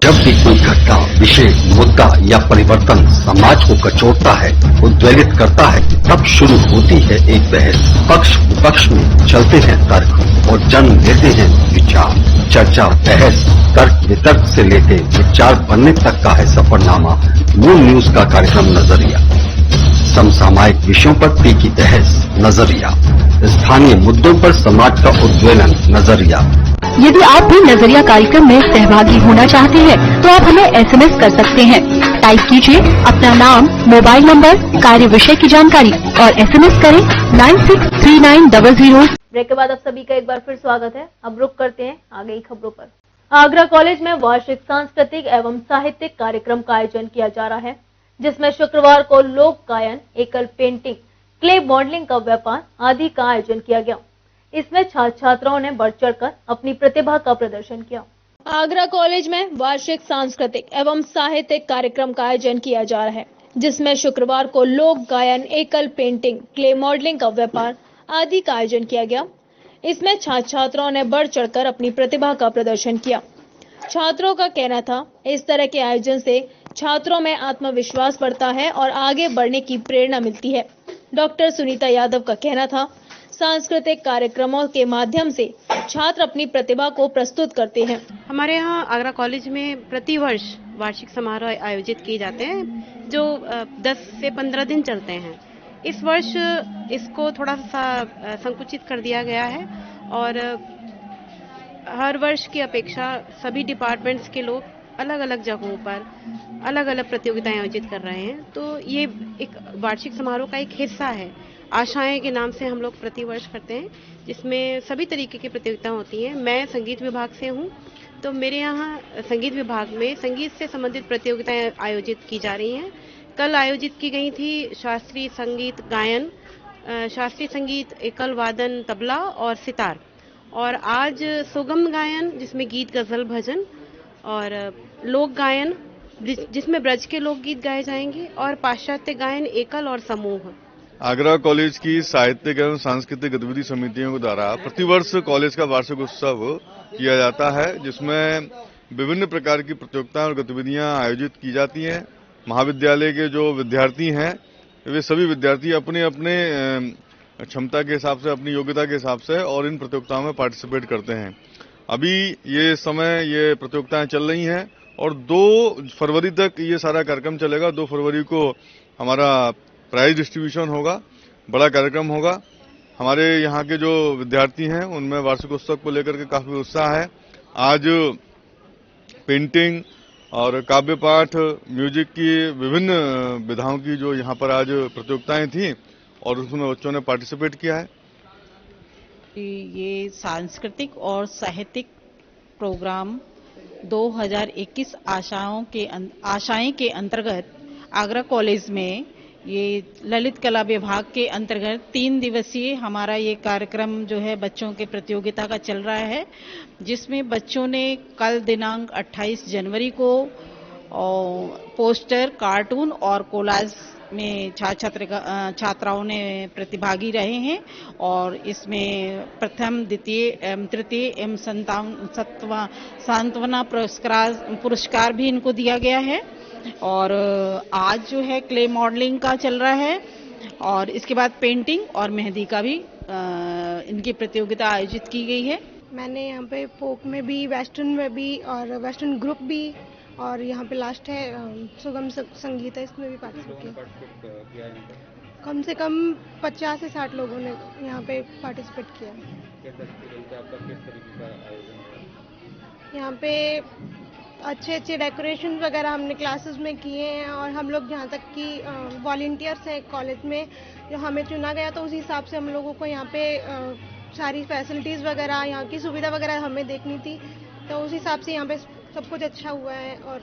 जब भी कोई घटना, विषय, मुद्दा या परिवर्तन समाज को कचोटता है, उद्वेलित करता है, तब शुरू होती है एक बहस। पक्ष विपक्ष में चलते हैं तर्क और जन्म लेते हैं विचार। चर्चा, बहस, तर्क वितर्क से लेकर विचार बनने तक का है सफरनामा मूल न्यूज का कार्यक्रम नजरिया। समसामयिक विषयों पर तीखी बहस, नजरिया। स्थानीय मुद्दों पर समाज का उद्वेलन, नजरिया। यदि आप भी नजरिया कार्यक्रम में सहभागी होना चाहते हैं तो आप हमें एसएमएस कर सकते हैं। टाइप कीजिए अपना नाम, मोबाइल नंबर, कार्य विषय की जानकारी और एसएमएस करें 963900। ब्रेक के बाद आप सभी का एक बार फिर स्वागत है। अब रुक करते हैं आगे की खबरों पर। आगरा कॉलेज में वार्षिक सांस्कृतिक एवं साहित्यिक कार्यक्रम का आयोजन किया जा रहा है, जिसमें शुक्रवार को लोक गायन, एकल पेंटिंग, क्ले मॉडलिंग का व्यापार आदि का आयोजन किया गया। इसमें छात्र छात्राओं ने बढ़ चढ़कर अपनी प्रतिभा का प्रदर्शन किया। आगरा कॉलेज में वार्षिक सांस्कृतिक एवं साहित्यिक कार्यक्रम का आयोजन किया जा रहा है, जिसमें शुक्रवार को लोक गायन, एकल पेंटिंग, क्ले मॉडलिंग का व्यापार आदि का आयोजन किया गया। इसमें छात्र छात्राओं ने बढ़ चढ़कर अपनी प्रतिभा का प्रदर्शन किया। छात्रों का कहना था, इस तरह के आयोजन से छात्रों में आत्मविश्वास बढ़ता है और आगे बढ़ने की प्रेरणा मिलती है। डॉक्टर सुनीता यादव का कहना था, सांस्कृतिक कार्यक्रमों के माध्यम से छात्र अपनी प्रतिभा को प्रस्तुत करते हैं। हमारे यहाँ आगरा कॉलेज में प्रतिवर्ष वार्षिक समारोह आयोजित किए जाते हैं जो 10 से 15 दिन चलते हैं। इस वर्ष इसको थोड़ा सा संकुचित कर दिया गया है और हर वर्ष की अपेक्षा सभी डिपार्टमेंट्स के लोग अलग अलग जगहों पर अलग अलग प्रतियोगिताएं आयोजित कर रहे हैं। तो ये एक वार्षिक समारोह का एक हिस्सा है। आशाएं के नाम से हम लोग प्रतिवर्ष करते हैं, जिसमें सभी तरीके की प्रतियोगिताएं होती हैं। मैं संगीत विभाग से हूं, तो मेरे यहाँ संगीत विभाग में संगीत से संबंधित प्रतियोगिताएं आयोजित की जा रही हैं। कल आयोजित की गई थी शास्त्रीय संगीत गायन, शास्त्रीय संगीत एकल वादन तबला और सितार, और आज सुगम गायन जिसमें गीत गजल भजन और लोक गायन जिसमें ब्रज के लोकगीत गाए जाएंगे और पाश्चात्य गायन एकल और समूह। आगरा कॉलेज की साहित्यिक एवं सांस्कृतिक गतिविधि समितियों के द्वारा प्रतिवर्ष कॉलेज का वार्षिक उत्सव किया जाता है, जिसमें विभिन्न प्रकार की प्रतियोगिताएं और गतिविधियां आयोजित की जाती हैं। महाविद्यालय के जो विद्यार्थी हैं वे सभी विद्यार्थी अपने अपने क्षमता के हिसाब से, अपनी योग्यता के हिसाब से और इन प्रतियोगिताओं में पार्टिसिपेट करते हैं। अभी ये प्रतियोगिताएं चल रही हैं और 2 फरवरी तक ये सारा कार्यक्रम चलेगा। 2 फरवरी को हमारा प्राइज डिस्ट्रीब्यूशन होगा, बड़ा कार्यक्रम होगा। हमारे यहाँ के जो विद्यार्थी हैं उनमें वार्षिक उत्सव को लेकर के काफी उत्साह है। आज पेंटिंग और काव्य पाठ, म्यूजिक की विभिन्न विधाओं की जो यहाँ पर आज प्रतियोगिताएं थी और उसमें बच्चों ने पार्टिसिपेट किया है। ये सांस्कृतिक और साहित्यिक प्रोग्राम 2021 आशाएं के अंतर्गत आगरा कॉलेज में ये ललित कला विभाग के अंतर्गत 3 दिवसीय हमारा ये कार्यक्रम जो है बच्चों के प्रतियोगिता का चल रहा है, जिसमें बच्चों ने कल दिनांक 28 जनवरी को पोस्टर, कार्टून और कोलाज में छात्राओं ने प्रतिभागी रहे हैं और इसमें प्रथम, द्वितीय एवं तृतीय एवं सांत्वना पुरस्कार भी इनको दिया गया है। और आज जो है क्ले मॉडलिंग का चल रहा है और इसके बाद पेंटिंग और मेहंदी का भी इनकी प्रतियोगिता आयोजित की गई है। मैंने यहाँ पे फोक में भी, वेस्टर्न में भी और वेस्टर्न ग्रुप भी, और यहाँ पे लास्ट है सुगम संगीत है, इसमें भी पार्टिसिपेट किया। कम से कम 50 से 60 लोगों ने यहाँ पे पार्टिसिपेट किया। यहाँ पे अच्छे डेकोरेशन वगैरह हमने क्लासेस में किए हैं और हम लोग जहाँ तक कि वॉलंटियर्स हैं कॉलेज में, जो हमें चुना गया तो उसी हिसाब से हम लोगों को यहाँ पे सारी फैसिलिटीज़ वगैरह, यहाँ की सुविधा वगैरह हमें देखनी थी, तो उस हिसाब से यहाँ पे सब कुछ अच्छा हुआ है और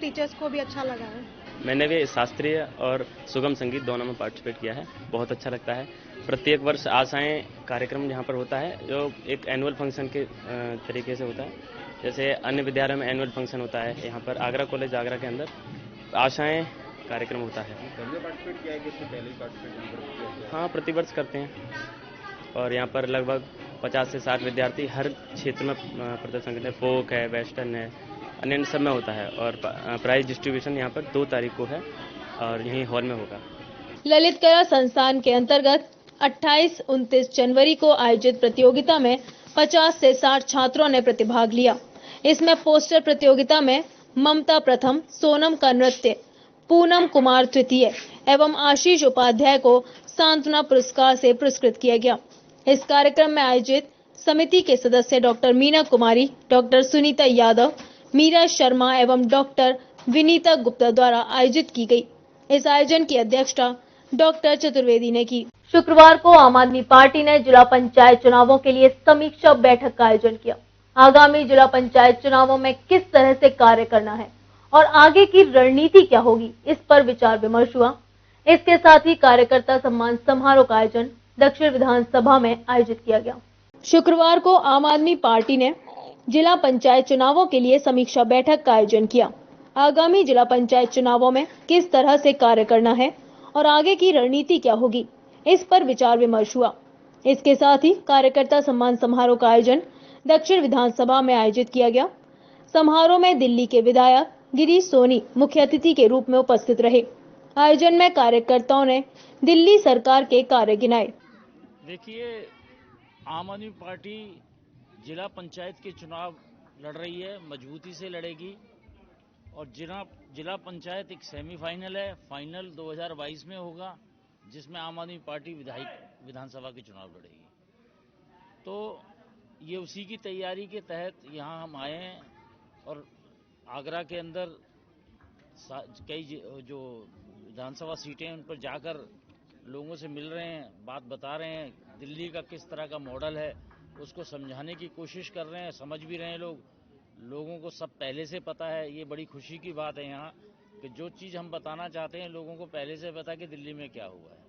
टीचर्स को भी अच्छा लगा है। मैंने भी शास्त्रीय और सुगम संगीत दोनों में पार्टिसिपेट किया है, बहुत अच्छा लगता है। प्रत्येक वर्ष आशाएं कार्यक्रम यहाँ पर होता है जो एक एनुअल फंक्शन के तरीके से होता है। जैसे अन्य विद्यालयों में एनुअल फंक्शन होता है, यहाँ पर आगरा कॉलेज आगरा के अंदर आशाएं कार्यक्रम होता है। हाँ, प्रतिवर्ष करते हैं और यहाँ पर लगभग 50 से 60 विद्यार्थी हर क्षेत्र में प्रदर्शन करते हैं। फोक है, वेस्टर्न है, अन्य सब में होता है और प्राइज डिस्ट्रीब्यूशन यहाँ पर 2 तारीख को है और यहीं हॉल में होगा। ललित कला संस्थान के अंतर्गत 28-29 जनवरी को आयोजित प्रतियोगिता में 50 से 60 छात्रों ने प्रतिभाग लिया। इसमें पोस्टर प्रतियोगिता में ममता प्रथम, सोनम का नृत्य, पूनम कुमार तृतीय एवं आशीष उपाध्याय को सांत्वना पुरस्कार से पुरस्कृत किया गया। इस कार्यक्रम में आयोजित समिति के सदस्य डॉक्टर मीना कुमारी, डॉक्टर सुनीता यादव, मीरा शर्मा एवं डॉक्टर विनीता गुप्ता द्वारा आयोजित की गई। इस आयोजन की अध्यक्षता डॉक्टर चतुर्वेदी ने की। शुक्रवार को आम आदमी पार्टी ने जिला पंचायत चुनावों के लिए समीक्षा बैठक का आयोजन किया। आगामी जिला पंचायत चुनावों में किस तरह से कार्य करना है और आगे की रणनीति क्या होगी, इस पर विचार विमर्श हुआ। इसके साथ ही कार्यकर्ता सम्मान समारोह का आयोजन दक्षिण विधानसभा में आयोजित किया गया। शुक्रवार को आम आदमी पार्टी ने जिला पंचायत चुनावों के लिए समीक्षा बैठक का आयोजन किया। आगामी जिला पंचायत चुनावों में किस तरह से कार्य करना है और आगे की रणनीति क्या होगी, इस पर विचार विमर्श हुआ। इसके साथ ही कार्यकर्ता सम्मान समारोह का आयोजन दक्षिण विधानसभा में आयोजित किया गया। समारोह में दिल्ली के विधायक गिरीश सोनी मुख्य अतिथि के रूप में उपस्थित रहे। आयोजन में कार्यकर्ताओं ने दिल्ली सरकार के कार्य गिनाए। देखिए, आम आदमी पार्टी जिला पंचायत के चुनाव लड़ रही है, मजबूती से लड़ेगी और जिला पंचायत एक सेमीफाइनल है, फाइनल 2022 में होगा जिसमें आम आदमी पार्टी विधानसभा के चुनाव लड़ेगी। तो ये उसी की तैयारी के तहत यहाँ हम आए हैं और आगरा के अंदर कई जो विधानसभा सीटें हैं उन पर जाकर लोगों से मिल रहे हैं, बात बता रहे हैं, दिल्ली का किस तरह का मॉडल है उसको समझाने की कोशिश कर रहे हैं, समझ भी रहे हैं लोगों को सब पहले से पता है। ये बड़ी खुशी की बात है यहाँ कि जो चीज़ हम बताना चाहते हैं लोगों को पहले से पता है कि दिल्ली में क्या हुआ है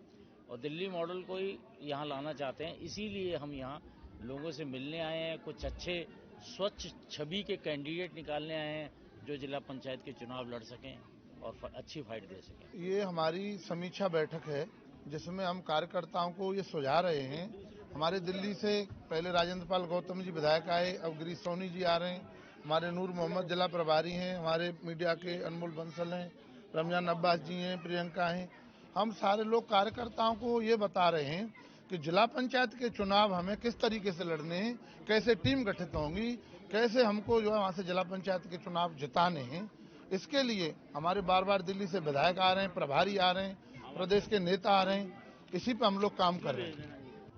और दिल्ली मॉडल को ही यहाँ लाना चाहते हैं। इसीलिए हम यहाँ लोगों से मिलने आए हैं, कुछ अच्छे स्वच्छ छवि के कैंडिडेट निकालने आए हैं जो जिला पंचायत के चुनाव लड़ सकें और अच्छी फाइट दे सकें। ये हमारी समीक्षा बैठक है जिसमें हम कार्यकर्ताओं को ये सुझा रहे हैं। हमारे दिल्ली से पहले राजेंद्र पाल गौतम जी विधायक आए, अब गिरीश सोनी जी आ रहे हैं, हमारे नूर मोहम्मद जिला प्रभारी हैं, हमारे मीडिया के अनमोल बंसल हैं, रमजान अब्बास जी हैं, प्रियंका हैं। हम सारे लोग कार्यकर्ताओं को ये बता रहे हैं कि जिला पंचायत के चुनाव हमें किस तरीके से लड़ने हैं, कैसे टीम गठित होंगी, कैसे हमको जो है वहाँ से जिला पंचायत के चुनाव जिताने हैं। इसके लिए हमारे बार बार दिल्ली से विधायक आ रहे हैं, प्रभारी आ रहे हैं, प्रदेश के नेता आ रहे हैं, इसी पर हम लोग काम कर रहे हैं।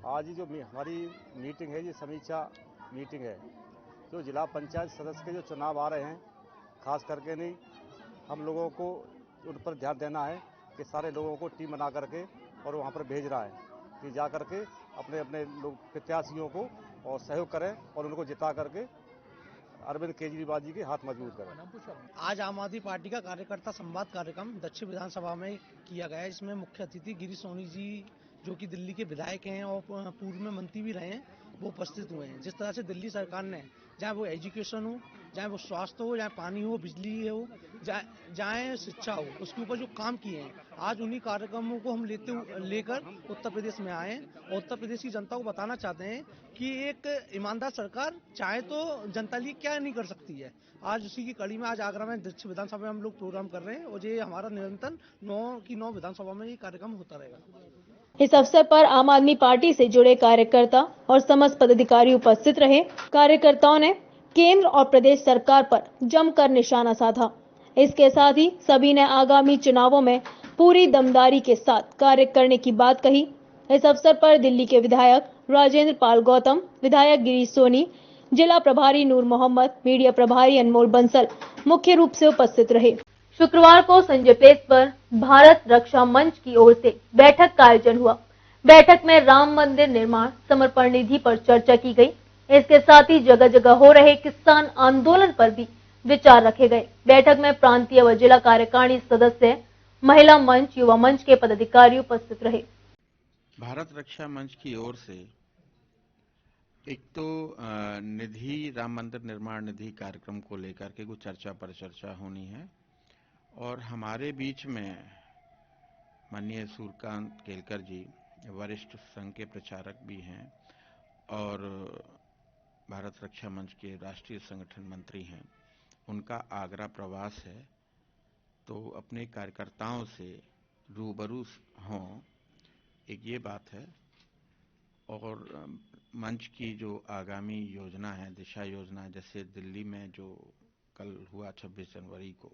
आज जो हमारी मीटिंग है ये समीक्षा मीटिंग है। जो जिला पंचायत सदस्य के जो चुनाव आ रहे हैं खास करके नहीं, हम लोगों को उन पर ध्यान देना है कि सारे लोगों को टीम बना करके और वहाँ पर भेज रहा है कि जा करके अपने अपने लोग प्रत्याशियों को और सहयोग करें और उनको जिता करके अरविंद केजरीवाल जी के हाथ मजबूत करें। आज आम आदमी पार्टी का कार्यकर्ता संवाद कार्यक्रम दक्षिण विधानसभा में किया गया है। इसमें मुख्य अतिथि गिरीश सोनी जी जो कि दिल्ली के विधायक हैं और पूर्व में मंत्री भी रहे हैं, वो उपस्थित हुए हैं। जिस तरह से दिल्ली सरकार ने चाहे वो एजुकेशन हो, चाहे वो स्वास्थ्य हो, चाहे पानी हो, बिजली हो, चाहे शिक्षा हो, उसके ऊपर जो काम किए हैं, आज उन्हीं कार्यक्रमों को हम लेकर उत्तर प्रदेश में आए हैं और उत्तर प्रदेश की जनता को बताना चाहते हैं कि एक ईमानदार सरकार चाहे तो जनता लिए क्या नहीं कर सकती है। आज उसी की कड़ी में आज आगरा में दक्षिण विधानसभा में हम लोग प्रोग्राम कर रहे हैं और ये हमारा निरंतर 9 विधानसभा में ये कार्यक्रम होता रहेगा। इस अवसर पर आम आदमी पार्टी से जुड़े कार्यकर्ता और समस्त पदाधिकारी उपस्थित रहे। कार्यकर्ताओं ने केंद्र और प्रदेश सरकार पर जमकर निशाना साधा। इसके साथ ही सभी ने आगामी चुनावों में पूरी दमदारी के साथ कार्य करने की बात कही। इस अवसर पर दिल्ली के विधायक राजेंद्र पाल गौतम, विधायक गिरीश सोनी, जिला प्रभारी नूर मोहम्मद, मीडिया प्रभारी अनमोल बंसल मुख्य रूप से उपस्थित रहे। शुक्रवार को संजय प्लेस पर भारत रक्षा मंच की ओर से बैठक का आयोजन हुआ। बैठक में राम मंदिर निर्माण समर्पण निधि पर चर्चा की गई। इसके साथ ही जगह जगह हो रहे किसान आंदोलन पर भी विचार रखे गए। बैठक में प्रांतीय व जिला कार्यकारिणी सदस्य, महिला मंच, युवा मंच के पदाधिकारी उपस्थित रहे। भारत रक्षा मंच की ओर से एक तो निधि, राम मंदिर निर्माण निधि कार्यक्रम को लेकर के कुछ चर्चा पर चर्चा होनी है और हमारे बीच में माननीय सूर्यकांत केलकर जी वरिष्ठ संघ के प्रचारक भी हैं और भारत रक्षा मंच के राष्ट्रीय संगठन मंत्री हैं। उनका आगरा प्रवास है तो अपने कार्यकर्ताओं से रूबरू हों, एक ये बात है। और मंच की जो आगामी योजना है, दिशा योजना, जैसे दिल्ली में जो कल हुआ 26 जनवरी को,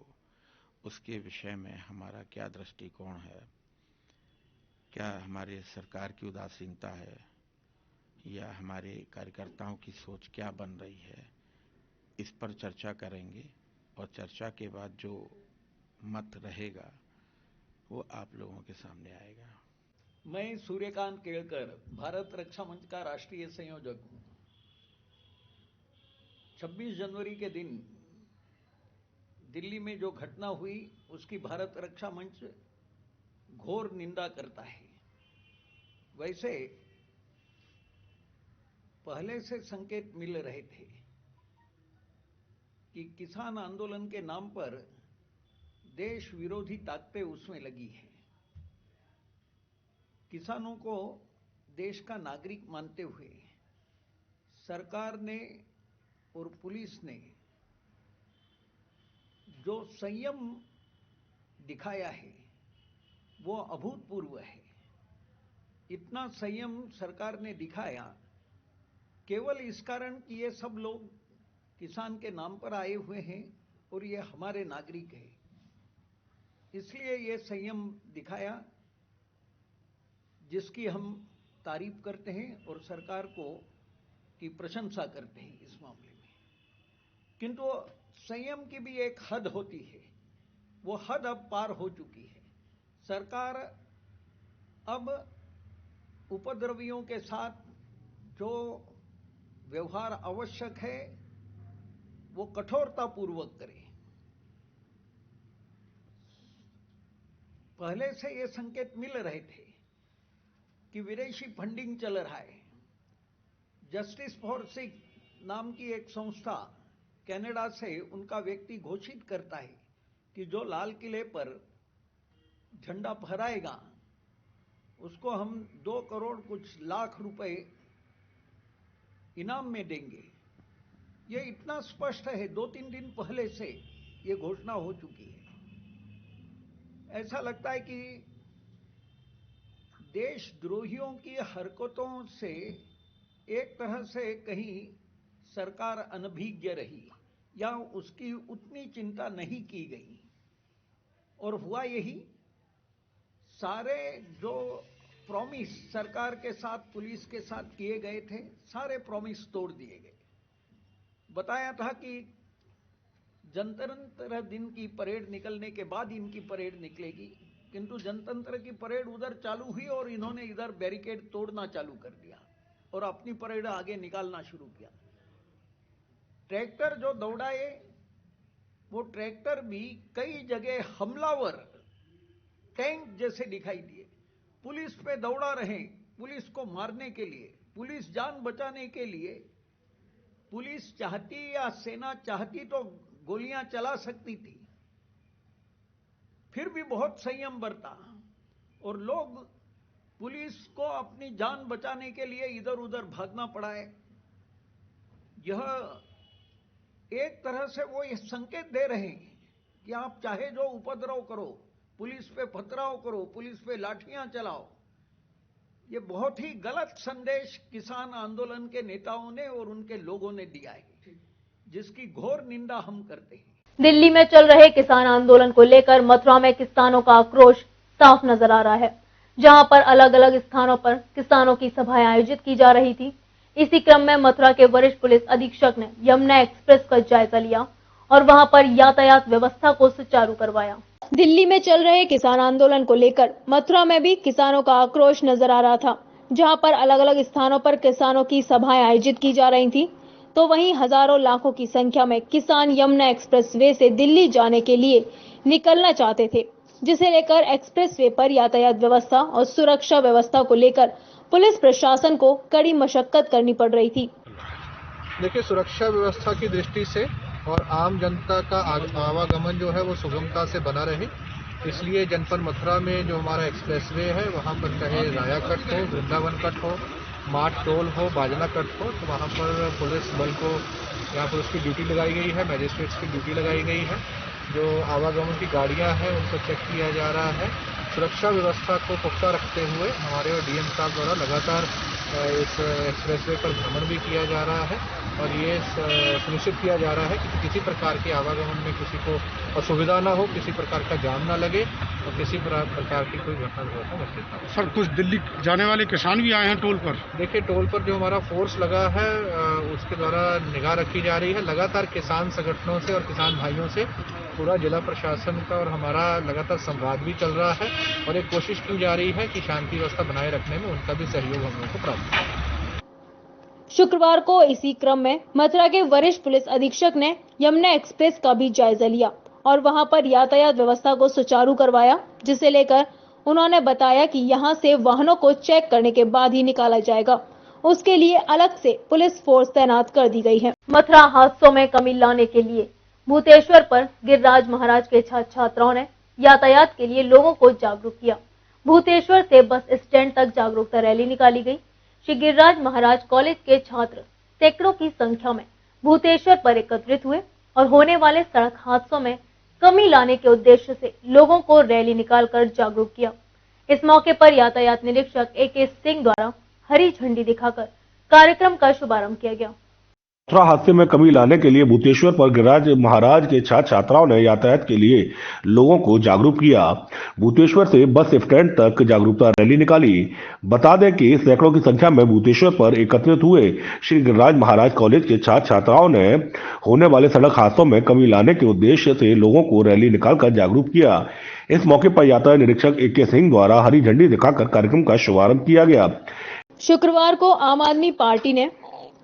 उसके विषय में हमारा क्या दृष्टिकोण है, क्या हमारे सरकार की उदासीनता है या हमारे कार्यकर्ताओं की सोच क्या बन रही है, इस पर चर्चा करेंगे और चर्चा के बाद जो मत रहेगा वो आप लोगों के सामने आएगा। मैं सूर्यकांत केलकर, भारत रक्षा मंच का राष्ट्रीय संयोजक हूँ। 26 जनवरी के दिन दिल्ली में जो घटना हुई उसकी भारत रक्षा मंच घोर निंदा करता है। वैसे पहले से संकेत मिल रहे थे कि किसान आंदोलन के नाम पर देश विरोधी ताकतें उसमें लगी है। किसानों को देश का नागरिक मानते हुए सरकार ने और पुलिस ने जो संयम दिखाया है वो अभूतपूर्व है। इतना संयम सरकार ने दिखाया केवल इस कारण कि ये सब लोग किसान के नाम पर आए हुए हैं और ये हमारे नागरिक हैं, इसलिए ये संयम दिखाया, जिसकी हम तारीफ करते हैं और सरकार की प्रशंसा करते हैं इस मामले में। किंतु संयम की भी एक हद होती है, वो हद अब पार हो चुकी है। सरकार अब उपद्रवियों के साथ जो व्यवहार आवश्यक है वो कठोरतापूर्वक करे। पहले से ये संकेत मिल रहे थे कि विदेशी फंडिंग चल रहा है। जस्टिस फॉर सिख नाम की एक संस्था कनाडा से उनका व्यक्ति घोषित करता है कि जो लाल किले पर झंडा फहराएगा उसको हम 2 करोड़ कुछ लाख रुपए इनाम में देंगे। ये इतना स्पष्ट है, 2-3 दिन पहले से ये घोषणा हो चुकी है। ऐसा लगता है कि देशद्रोहियों की हरकतों से एक तरह से कहीं सरकार अनभिज्ञ रही या उसकी उतनी चिंता नहीं की गई, और हुआ यही, सारे जो प्रॉमिस सरकार के साथ पुलिस के साथ किए गए थे सारे प्रॉमिस तोड़ दिए गए। बताया था कि जनतंत्र दिन की परेड निकलने के बाद इनकी परेड निकलेगी, किंतु जनतंत्र की परेड उधर चालू हुई और इन्होंने इधर बैरिकेड तोड़ना चालू कर दिया और अपनी परेड आगे निकालना शुरू किया। ट्रैक्टर जो दौड़ाए वो ट्रैक्टर भी कई जगह हमलावर टैंक जैसे दिखाई दिए। पुलिस पे दौड़ा रहे, पुलिस को मारने के लिए, पुलिस जान बचाने के लिए। पुलिस चाहती या सेना चाहती तो गोलियां चला सकती थी, फिर भी बहुत संयम बरता और लोग पुलिस को अपनी जान बचाने के लिए इधर उधर भागना पड़ा है। यह एक तरह से वो ये संकेत दे रहे हैं कि आप चाहे जो उपद्रव करो, पुलिस पे पथराव करो, पुलिस पे लाठियां चलाओ। ये बहुत ही गलत संदेश किसान आंदोलन के नेताओं ने और उनके लोगों ने दिया है, जिसकी घोर निंदा हम करते हैं। दिल्ली में चल रहे किसान आंदोलन को लेकर मथुरा में किसानों का आक्रोश साफ नजर आ रहा है, जहां पर अलग अलग स्थानों पर किसानों की सभाएं आयोजित की जा रही थी। इसी क्रम में मथुरा के वरिष्ठ पुलिस अधीक्षक ने यमुना एक्सप्रेस का जायजा लिया और वहां पर यातायात व्यवस्था को सुचारू करवाया। दिल्ली में चल रहे किसान आंदोलन को लेकर मथुरा में भी किसानों का आक्रोश नजर आ रहा था, जहां पर अलग अलग स्थानों पर किसानों की सभाएं आयोजित की जा रही थी, तो वहीं हजारों लाखों की संख्या में किसान यमुना एक्सप्रेस वे से दिल्ली जाने के लिए निकलना चाहते थे, जिसे लेकर एक्सप्रेस वे पर यातायात व्यवस्था और सुरक्षा व्यवस्था को लेकर पुलिस प्रशासन को कड़ी मशक्कत करनी पड़ रही थी। देखिए, सुरक्षा व्यवस्था की दृष्टि से और आम जनता का आवागमन जो है वो सुगमता से बना रहे, इसलिए जनपद मथुरा में जो हमारा एक्सप्रेस वे है वहाँ पर चाहे राया कट हो, वृंदावन कट हो, माट टोल हो, बाजना कट हो, तो वहाँ पर पुलिस बल को यहाँ पर उसकी ड्यूटी लगाई गई है, मैजिस्ट्रेट्स की ड्यूटी लगाई गई है। जो आवागमन की गाड़ियाँ हैं उनको चेक किया जा रहा है। सुरक्षा व्यवस्था को पुख्ता रखते हुए हमारे डीएम साहब द्वारा लगातार इस एक्सप्रेसवे पर भ्रमण भी किया जा रहा है और ये सुनिश्चित किया जा रहा है कि किसी प्रकार के आवागमन में किसी को असुविधा ना हो, किसी प्रकार का जाम ना लगे और किसी प्रकार की कोई घटना घटित ना हो। सर, कुछ दिल्ली जाने वाले किसान भी आए हैं टोल पर? देखिए, टोल पर जो हमारा फोर्स लगा है उसके द्वारा निगाह रखी जा रही है। लगातार किसान संगठनों से और किसान भाइयों से पूरा जिला प्रशासन का और हमारा लगातार संवाद भी चल रहा है और एक कोशिश की जा रही है कि शांति व्यवस्था बनाए रखने में उनका भी सहयोग हम लोगों को प्राप्त हो। शुक्रवार को इसी क्रम में मथुरा के वरिष्ठ पुलिस अधीक्षक ने यमुना एक्सप्रेस का भी जायजा लिया और वहां पर यातायात व्यवस्था को सुचारू करवाया, जिसे लेकर उन्होंने बताया कि यहां से वाहनों को चेक करने के बाद ही निकाला जाएगा। उसके लिए अलग से पुलिस फोर्स तैनात कर दी गई है। मथुरा हादसों में कमी लाने के लिए भूतेश्वर पर गिरिराज महाराज के छात्र छात्राओं ने यातायात के लिए लोगों को जागरूक किया। भूतेश्वर से बस स्टैंड तक जागरूकता रैली निकाली गई। श्री गिरिराज महाराज कॉलेज के छात्र सैकड़ों की संख्या में भूतेश्वर पर एकत्रित हुए और होने वाले सड़क हादसों में कमी लाने के उद्देश्य से लोगों को रैली निकालकर जागरूक किया। इस मौके पर यातायात निरीक्षक AK सिंह द्वारा हरी झंडी दिखाकर कार्यक्रम का शुभारंभ किया गया। मथुरा हादसे में कमी लाने के लिए भूतेश्वर पर गिरिराज महाराज के छात्र छात्राओं ने यातायात के लिए लोगों को जागरूक किया। भूतेश्वर से बस स्टैंड तक जागरूकता रैली निकाली। बता दें कि सैकड़ों की संख्या में भूतेश्वर पर एकत्रित हुए श्री गिरिराज महाराज कॉलेज के छात्र छात्राओं ने होने वाले सड़क हादसों में कमी लाने के उद्देश्य से लोगों को रैली निकालकर जागरूक किया। इस मौके पर यातायात निरीक्षक AK सिंह द्वारा हरी झंडी दिखाकर कार्यक्रम का शुभारंभ किया गया। शुक्रवार को आम आदमी पार्टी ने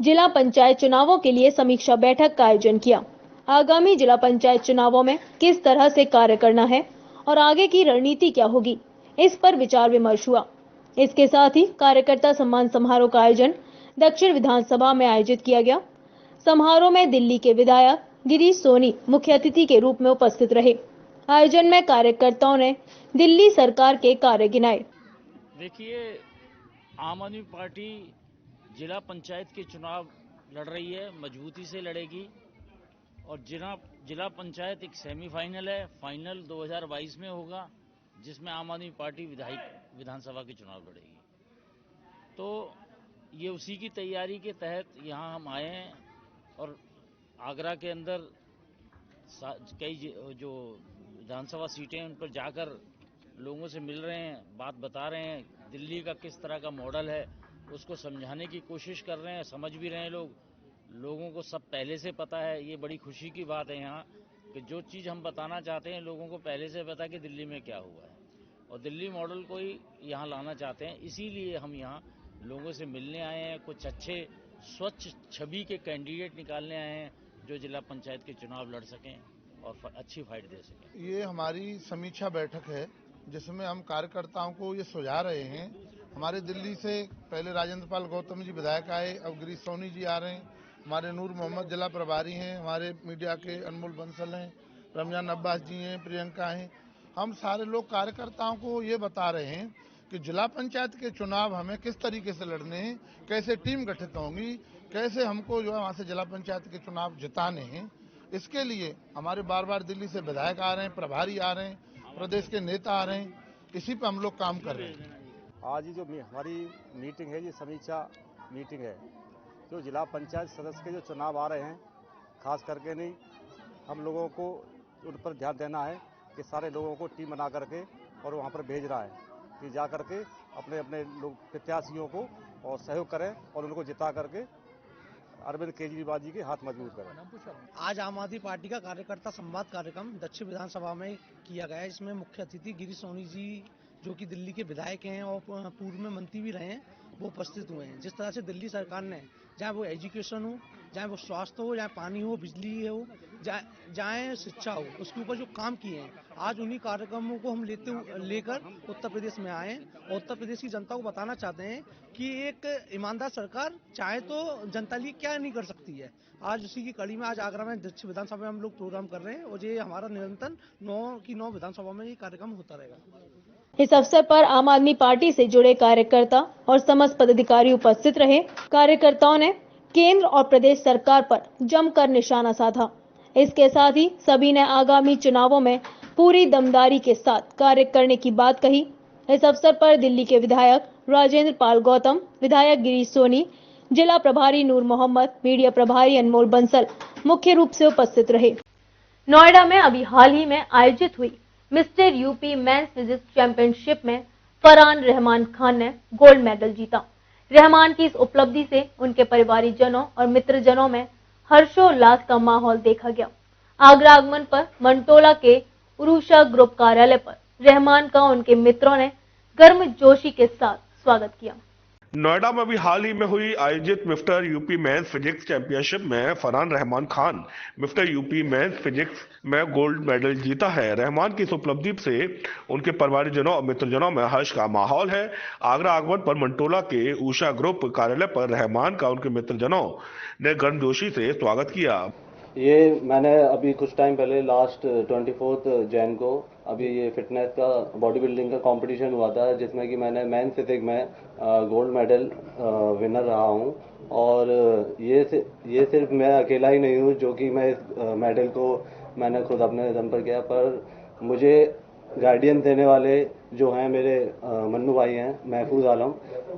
जिला पंचायत चुनावों के लिए समीक्षा बैठक का आयोजन किया। आगामी जिला पंचायत चुनावों में किस तरह से कार्य करना है और आगे की रणनीति क्या होगी, इस पर विचार विमर्श हुआ। इसके साथ ही कार्यकर्ता सम्मान समारोह का आयोजन दक्षिण विधानसभा में आयोजित किया गया। समारोह में दिल्ली के विधायक गिरीश सोनी मुख्य अतिथि के रूप में उपस्थित रहे। आयोजन में कार्यकर्ताओं ने दिल्ली सरकार के कार्य गिनाए। देखिए, आम आदमी पार्टी जिला पंचायत के चुनाव लड़ रही है, मजबूती से लड़ेगी और जिला पंचायत एक सेमीफाइनल है, फाइनल 2022 में होगा जिसमें आम आदमी पार्टी विधानसभा के चुनाव लड़ेगी। तो ये उसी की तैयारी के तहत यहाँ हम आए हैं और आगरा के अंदर कई जो विधानसभा सीटें उन पर जाकर लोगों से मिल रहे हैं, बात बता रहे हैं, दिल्ली का किस तरह का मॉडल है उसको समझाने की कोशिश कर रहे हैं। समझ भी रहे हैं लोगों को सब पहले से पता है। ये बड़ी खुशी की बात है यहाँ कि जो चीज़ हम बताना चाहते हैं लोगों को पहले से पता है कि दिल्ली में क्या हुआ है और दिल्ली मॉडल को ही यहाँ लाना चाहते हैं। इसीलिए हम यहाँ लोगों से मिलने आए हैं, कुछ अच्छे स्वच्छ छवि के कैंडिडेट निकालने आए हैं जो जिला पंचायत के चुनाव लड़ सकें और अच्छी फाइट दे सकें। ये हमारी समीक्षा बैठक है जिसमें हम कार्यकर्ताओं को ये सुझा रहे हैं। हमारे दिल्ली से पहले राजेंद्र पाल गौतम जी विधायक आए, अब गिरीश सोनी जी आ रहे हैं, हमारे नूर मोहम्मद जिला प्रभारी हैं, हमारे मीडिया के अनमोल बंसल हैं, रमजान अब्बास जी हैं, प्रियंका हैं। हम सारे लोग कार्यकर्ताओं को ये बता रहे हैं कि जिला पंचायत के चुनाव हमें किस तरीके से लड़ने हैं, कैसे टीम गठित होंगी, कैसे हमको जो है वहाँ से जिला पंचायत के चुनाव जिताने हैं। इसके लिए हमारे बार बार दिल्ली से विधायक आ रहे हैं, प्रभारी आ रहे हैं, प्रदेश के नेता आ रहे हैं, इसी पर हम लोग काम कर रहे हैं। आज जो हमारी मीटिंग है, ये समीक्षा मीटिंग है। जो जिला पंचायत सदस्य के जो चुनाव आ रहे हैं, खास करके नहीं, हम लोगों को उन पर ध्यान देना है कि सारे लोगों को टीम बना करके और वहाँ पर भेज रहा है कि जा करके अपने अपने लोग प्रत्याशियों को और सहयोग करें और उनको जिता करके अरविंद केजरीवाल जी के हाथ मजबूत करें। आज आम आदमी पार्टी का कार्यकर्ता संवाद कार्यक्रम दक्षिण विधानसभा में किया गया है। इसमें मुख्य अतिथि गिरीश सोनी जी जो कि दिल्ली के विधायक हैं और पूर्व में मंत्री भी रहे हैं, वो उपस्थित हुए हैं। जिस तरह से दिल्ली सरकार ने, चाहे वो एजुकेशन हो, चाहे वो स्वास्थ्य हो, चाहे पानी हो, बिजली हो, चाहे शिक्षा हो, उसके ऊपर जो काम किए हैं, आज उन्हीं कार्यक्रमों को हम लेकर उत्तर प्रदेश में आए हैं और उत्तर प्रदेश की जनता को बताना चाहते हैं कि एक ईमानदार सरकार चाहे तो जनता लिए क्या नहीं कर सकती है। आज उसी की कड़ी में आज आगरा में दक्षिण विधानसभा में हम लोग प्रोग्राम कर रहे हैं और ये हमारा निरंतर 9 विधानसभा में ये कार्यक्रम होता रहेगा। इस अवसर पर आम आदमी पार्टी से जुड़े कार्यकर्ता और समस्त पदाधिकारी उपस्थित रहे। कार्यकर्ताओं ने केंद्र और प्रदेश सरकार पर जमकर निशाना साधा। इसके साथ ही सभी ने आगामी चुनावों में पूरी दमदारी के साथ कार्य करने की बात कही। इस अवसर पर दिल्ली के विधायक राजेंद्र पाल गौतम, विधायक गिरीश सोनी, जिला प्रभारी नूर मोहम्मद, मीडिया प्रभारी अनमोल बंसल मुख्य रूप से उपस्थित रहे। नोएडा में अभी हाल ही में आयोजित हुई mister UP men's physics championship में फरहान रहमान खान ने गोल्ड मेडल जीता। रहमान की इस उपलब्धि से उनके परिवारजनों और मित्रजनों में हर्षोल्लास का माहौल देखा गया। आगरा आगमन पर मंटोला के उरूषा ग्रुप कार्यालय पर रहमान का उनके मित्रों ने गर्मजोशी के साथ स्वागत किया। नोएडा में भी हाल ही में हुई आयोजित mister UP men's physics championship में Farhan Rahman Khan mister UP men's physique में गोल्ड मेडल जीता है। रहमान की इस उपलब्धि से उनके परिवारजनों और मित्रजनों में हर्ष का माहौल है। आगरा आगमन पर मंटोला के उषा ग्रुप कार्यालय पर रहमान का उनके मित्रजनों ने गर्मजोशी से स्वागत किया। ये मैंने अभी कुछ टाइम पहले लास्ट 24 जैन को अभी ये फिटनेस का बॉडी बिल्डिंग का कंपटीशन हुआ था, जिसमें कि मैंने मेंस फिजिक में गोल्ड मेडल विनर रहा हूँ। और ये सिर्फ मैं अकेला ही नहीं हूँ जो कि मैं इस मेडल को मैंने खुद अपने दम पर किया, पर मुझे गाइडेंस देने वाले जो हैं मेरे मन्नू भाई हैं, महफूज आलम,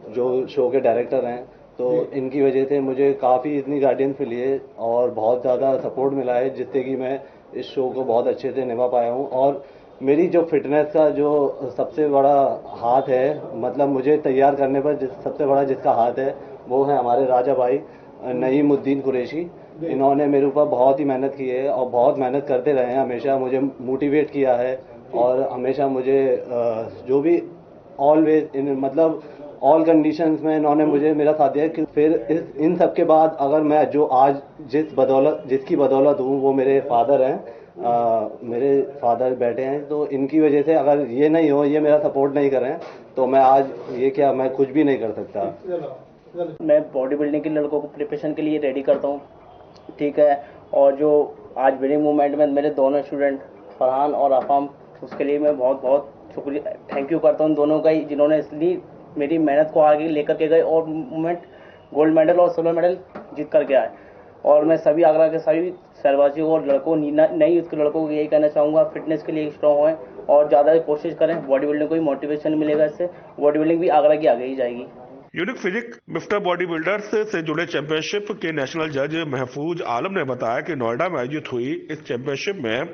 जो शो के डायरेक्टर हैं। तो इनकी वजह से मुझे काफ़ी इतनी गाइडेंस मिली है और बहुत ज़्यादा सपोर्ट मिला है, जिससे कि मैं इस शो को बहुत अच्छे से निभा पाया हूँ। और मेरी जो फिटनेस का जो सबसे बड़ा हाथ है, मतलब मुझे तैयार करने पर सबसे बड़ा जिसका हाथ है वो है हमारे राजा भाई नईमुद्दीन कुरैशी। इन्होंने मेरे ऊपर बहुत ही मेहनत की है और बहुत मेहनत करते रहे हैं, हमेशा मुझे मोटिवेट किया है और हमेशा मुझे जो भी ऑलवेज मतलब ऑल कंडीशंस में इन्होंने मुझे मेरा साथ दिया। कि फिर इन सब के बाद अगर मैं जो आज जिसकी बदौलत हूँ वो मेरे फादर हैं, मेरे फादर बैठे हैं, तो इनकी वजह से अगर ये नहीं हो, ये मेरा सपोर्ट नहीं करें, तो मैं आज मैं कुछ भी नहीं कर सकता। मैं बॉडी बिल्डिंग के लड़कों को प्रिपरेशन के लिए रेडी करता हूँ, ठीक है। और जो आज विनिंग मूवमेंट में मेरे दोनों स्टूडेंट फरहान और अफाम, उसके लिए मैं बहुत बहुत शुक्रिया थैंक यू करता हूँ दोनों का ही, जिन्होंने इसलिए मेरी मेहनत को आगे लेकर के गए और मूवमेंट गोल्ड मेडल और सिल्वर मेडल जीत करके आए। और मैं सभी आगरा के सभी शहरवासियों और लड़कों, नई यूथ के लड़कों को यही कहना चाहूँगा, फिटनेस के लिए स्ट्रॉन्ग होएं और ज़्यादा कोशिश करें। बॉडी बिल्डिंग को ही मोटिवेशन मिलेगा, इससे बॉडी बिल्डिंग भी आगरा की आगे ही जाएगी। यूनिक फिजिक मिफ्ता बॉडी बिल्डर्स से जुड़े चैंपियनशिप के नेशनल जज महफूज आलम ने बताया कि नोएडा में आयोजित हुई इस चैंपियनशिप में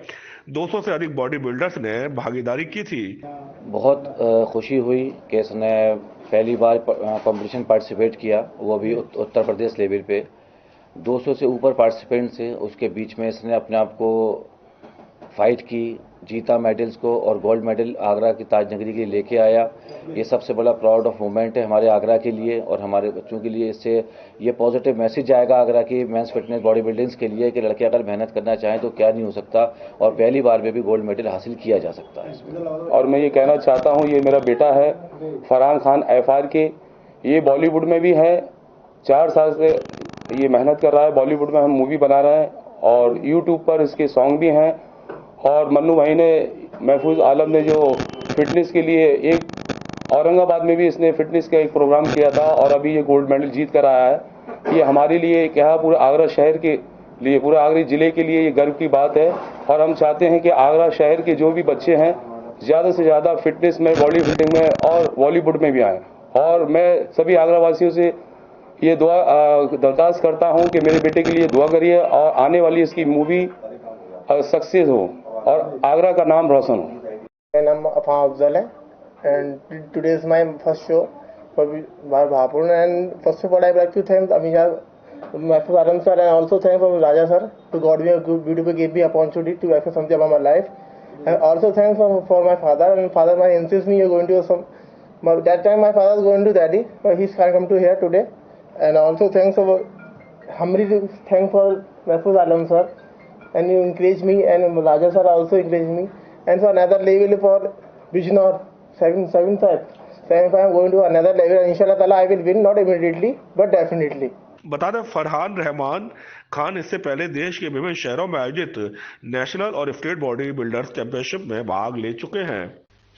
200 से अधिक बॉडी बिल्डर्स ने भागीदारी की थी। बहुत खुशी हुई कि इसने पहली बार कंपटीशन पार्टिसिपेट किया, वो भी उत्तर प्रदेश लेवल पे। 200 से ऊपर पार्टिसिपेंट थे, उसके बीच में इसने अपने आप को फाइट की, जीता मेडल्स को और गोल्ड मेडल आगरा की ताजनगरी के लिए लेके आया। ये सबसे बड़ा प्राउड ऑफ मोमेंट है हमारे आगरा के लिए और हमारे बच्चों के लिए। इससे ये पॉजिटिव मैसेज आएगा आगरा की मेंस फिटनेस बॉडी बिल्डिंग्स के लिए कि लड़के अगर मेहनत करना चाहें तो क्या नहीं हो सकता और पहली बार में भी गोल्ड मेडल हासिल किया जा सकता है इसमें। और मैं ये कहना चाहता हूँ, ये मेरा बेटा है फरहान खान FR के, ये बॉलीवुड में भी है, 4 साल से ये मेहनत कर रहा है। बॉलीवुड में हम मूवी बना रहे हैं और यूट्यूब पर इसके सॉन्ग भी हैं। और मन्नू भाई ने, महफूज आलम ने जो फिटनेस के लिए एक औरंगाबाद में भी इसने फिटनेस का एक प्रोग्राम किया था और अभी ये गोल्ड मेडल जीत कर आया है। ये हमारे लिए क्या, पूरे आगरा शहर के लिए, पूरे आगरा जिले के लिए ये गर्व की बात है। और हम चाहते हैं कि आगरा शहर के जो भी बच्चे हैं ज़्यादा से ज़्यादा फिटनेस में, बॉडी बिल्डिंग में और बॉलीवुड में भी आएँ। और मैं सभी आगरा वासियों से ये दरखास्त करता हूँ कि मेरे बेटे के लिए दुआ करिए और आने वाली इसकी मूवी सक्सेस हो और आगरा का नाम रोशन हो। मेरा नाम अफाम अफजल है and today is my first show for Bhapur, and first of all I would like to thank Mahfuz Alam sir and also thank Raja sir to God me a good, beautiful, gave me opportunity to express something about my life. And also thanks for my father, and father my insists me you're going to that time my father was going to Delhi, but he's can't come to here today. And also thanks for thanks for Mahfuz Alam sir, and you encourage me, and Raja sir also encouraged me, and for another level for Bijnor 75 I'm going to another level and inshallah ताला I will win, not immediately but definitely। बता दें फरहान रहमान खान इससे पहले देश के विभिन्न शहरों में आयोजित नेशनल और स्टेट बॉडी बिल्डर्स चैंपियनशिप में भाग ले चुके हैं।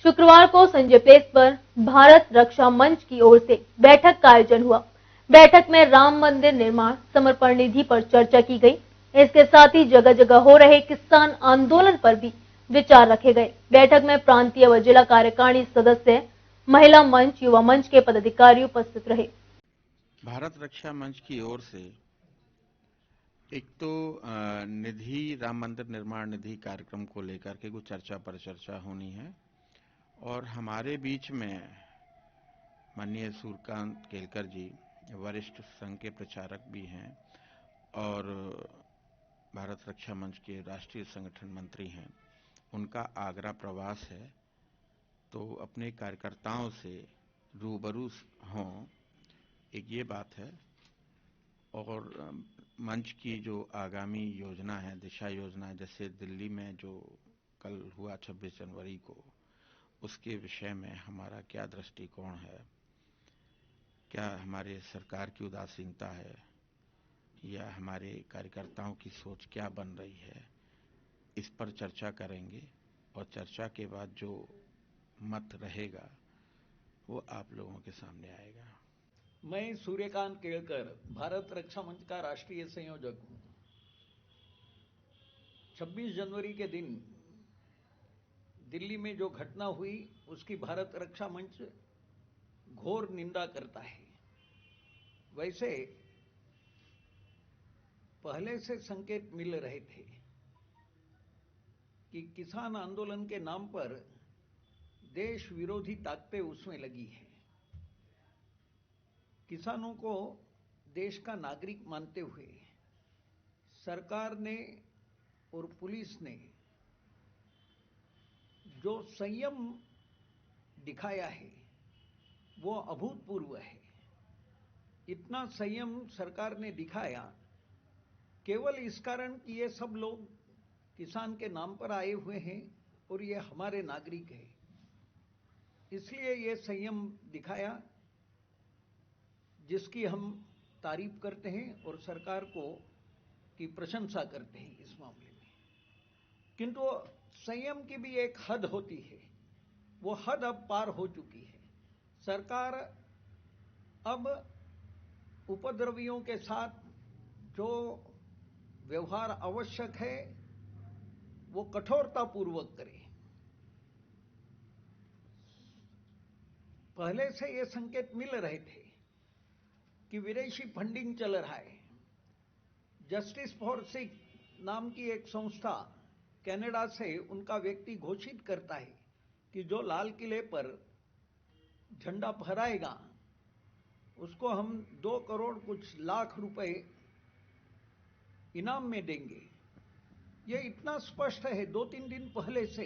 शुक्रवार को संजय प्लेस पर भारत रक्षा मंच की ओर से बैठक का आयोजन हुआ। बैठक में राम मंदिर निर्माण समर्पण निधि पर चर्चा की गई। इसके साथ ही जगह जगह हो रहे किसान आंदोलन पर भी विचार रखे गए। बैठक में प्रांतीय व जिला कार्यकारिणी सदस्य, महिला मंच, युवा मंच के पदाधिकारी उपस्थित रहे। भारत रक्षा मंच की ओर से एक तो निधि, राम मंदिर निर्माण निधि कार्यक्रम को लेकर के कुछ चर्चा पर चर्चा होनी है और हमारे बीच में माननीय सूर्यकांत केलकर जी वरिष्ठ संघ के प्रचारक भी हैं और भारत रक्षा मंच के राष्ट्रीय संगठन मंत्री हैं। उनका आगरा प्रवास है तो अपने कार्यकर्ताओं से रूबरू हों, एक ये बात है। और मंच की जो आगामी योजना है, दिशा योजना, जैसे दिल्ली में जो कल हुआ 26 जनवरी को, उसके विषय में हमारा क्या दृष्टिकोण है, क्या हमारे सरकार की उदासीनता है या हमारे कार्यकर्ताओं की सोच क्या बन रही है, इस पर चर्चा करेंगे। और चर्चा के बाद जो मत रहेगा वो आप लोगों के सामने आएगा। मैं सूर्यकांत केलकर, भारत रक्षा मंच का राष्ट्रीय संयोजक हूँ। 26 जनवरी के दिन दिल्ली में जो घटना हुई उसकी भारत रक्षा मंच घोर निंदा करता है। वैसे पहले से संकेत मिल रहे थे कि किसान आंदोलन के नाम पर देश विरोधी ताकतें उसमें लगी हैं। किसानों को देश का नागरिक मानते हुए सरकार ने और पुलिस ने जो संयम दिखाया है वो अभूतपूर्व है। इतना संयम सरकार ने दिखाया केवल इस कारण कि ये सब लोग किसान के नाम पर आए हुए हैं और ये हमारे नागरिक हैं, इसलिए ये संयम दिखाया, जिसकी हम तारीफ करते हैं और सरकार की प्रशंसा करते हैं इस मामले में। किंतु संयम की भी एक हद होती है, वो हद अब पार हो चुकी है। सरकार अब उपद्रवियों के साथ जो व्यवहार आवश्यक है वो कठोरतापूर्वक करे। पहले से ये संकेत मिल रहे थे कि विदेशी फंडिंग चल रहा है। जस्टिस फॉर सिख नाम की एक संस्था कनाडा से उनका व्यक्ति घोषित करता है कि जो लाल किले पर झंडा फहराएगा उसको हम 2 करोड़ कुछ लाख रुपए इनाम में देंगे। ये इतना स्पष्ट है, 2-3 दिन पहले से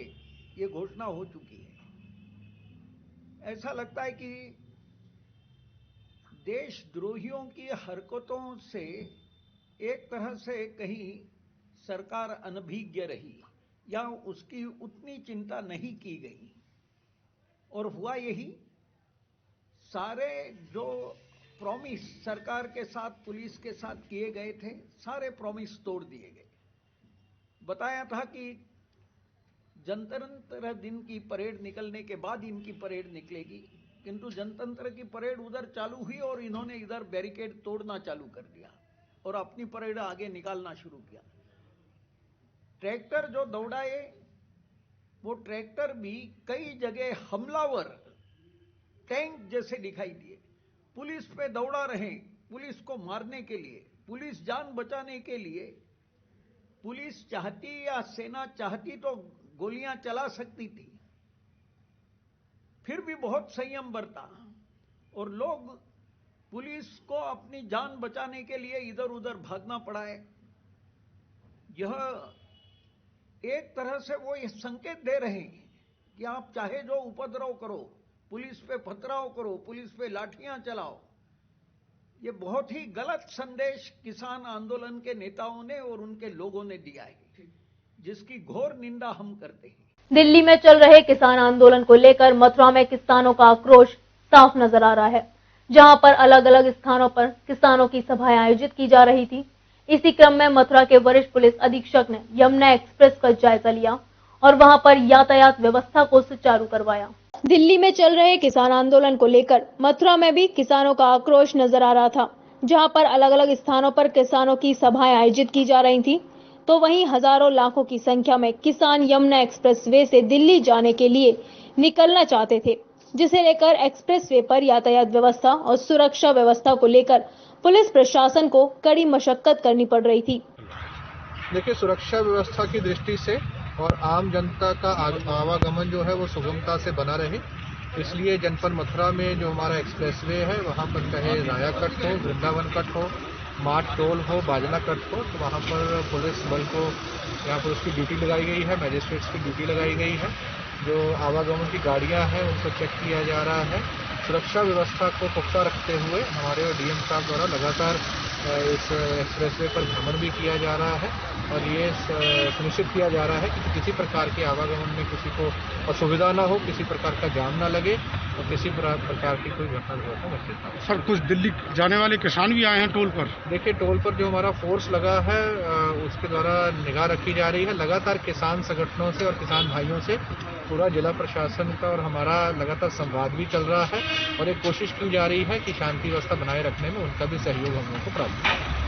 ये घोषणा हो चुकी है। ऐसा लगता है कि देशद्रोहियों की हरकतों से एक तरह से कहीं सरकार अनभिज्ञ रही या उसकी उतनी चिंता नहीं की गई, और हुआ यही, सारे जो प्रॉमिस सरकार के साथ पुलिस के साथ किए गए थे सारे प्रॉमिस तोड़ दिए गए। बताया था कि जनतंत्र दिन की परेड निकलने के बाद इनकी परेड निकलेगी, किंतु जनतंत्र की परेड उधर चालू हुई और इन्होंने इधर बैरिकेड तोड़ना चालू कर दिया और अपनी परेड आगे निकालना शुरू किया। ट्रैक्टर जो दौड़ाए वो ट्रैक्टर भी कई जगह हमलावर टैंक जैसे दिखाई दिए। पुलिस पे दौड़ा रहे, पुलिस को मारने के लिए, पुलिस जान बचाने के लिए। पुलिस चाहती या सेना चाहती तो गोलियां चला सकती थी, फिर भी बहुत संयम बरता और लोग पुलिस को अपनी जान बचाने के लिए इधर उधर भागना पड़ा है। यह एक तरह से वो ये संकेत दे रहे हैं कि आप चाहे जो उपद्रव करो, पुलिस पे पथराव करो, पुलिस पे लाठियां चलाओ। ये बहुत ही गलत संदेश किसान आंदोलन के नेताओं ने और उनके लोगों ने दिया है, जिसकी घोर निंदा हम करते हैं। दिल्ली में चल रहे किसान आंदोलन को लेकर मथुरा में किसानों का आक्रोश साफ नजर आ रहा है, जहां पर अलग अलग स्थानों पर किसानों की सभाएं आयोजित की जा रही थी। इसी क्रम में मथुरा के वरिष्ठ पुलिस अधीक्षक ने यमुना एक्सप्रेस का जायजा लिया और वहां पर यातायात व्यवस्था को सुचारू करवाया। दिल्ली में चल रहे किसान आंदोलन को लेकर मथुरा में भी किसानों का आक्रोश नजर आ रहा था, जहां पर अलग अलग स्थानों पर किसानों की सभाएं आयोजित की जा रही थी, तो वहीं हजारों लाखों की संख्या में किसान यमुना एक्सप्रेसवे से दिल्ली जाने के लिए निकलना चाहते थे, जिसे लेकर एक्सप्रेसवे पर यातायात व्यवस्था और सुरक्षा व्यवस्था को लेकर पुलिस प्रशासन को कड़ी मशक्कत करनी पड़ रही थी। देखिए, सुरक्षा व्यवस्था की दृष्टि से और आम जनता का आवागमन जो है वो सुगमता से बना रहे, इसलिए जनपद मथुरा में जो हमारा एक्सप्रेसवे है वहाँ पर चाहे राया कट हो, वृंदावन कट हो, माट टोल हो, बाजना कट हो, तो वहाँ पर पुलिस बल को यहाँ पर उसकी ड्यूटी लगाई गई है, मैजिस्ट्रेट्स की ड्यूटी लगाई गई है। जो आवागमन की गाड़ियाँ हैं उनको चेक किया जा रहा है। सुरक्षा व्यवस्था को पुख्ता रखते हुए हमारे डीएम साहब द्वारा लगातार इस एक्सप्रेसवे पर भ्रमण भी किया जा रहा है और ये सुनिश्चित किया जा रहा है कि किसी प्रकार के आवागमन में किसी को असुविधा ना हो, किसी प्रकार का जाम ना लगे। और किसी प्रकार की कोई घटना दुर्घटना घटित ना हो। सर, कुछ दिल्ली जाने वाले किसान भी आए हैं टोल पर। देखिए, टोल पर जो हमारा फोर्स लगा है उसके द्वारा निगाह रखी जा रही है। लगातार किसान संगठनों से और किसान भाइयों से पूरा जिला प्रशासन का और हमारा लगातार संवाद भी चल रहा है और एक कोशिश की जा रही है कि शांति व्यवस्था बनाए रखने में उनका भी सहयोग हम लोगों को प्राप्त है।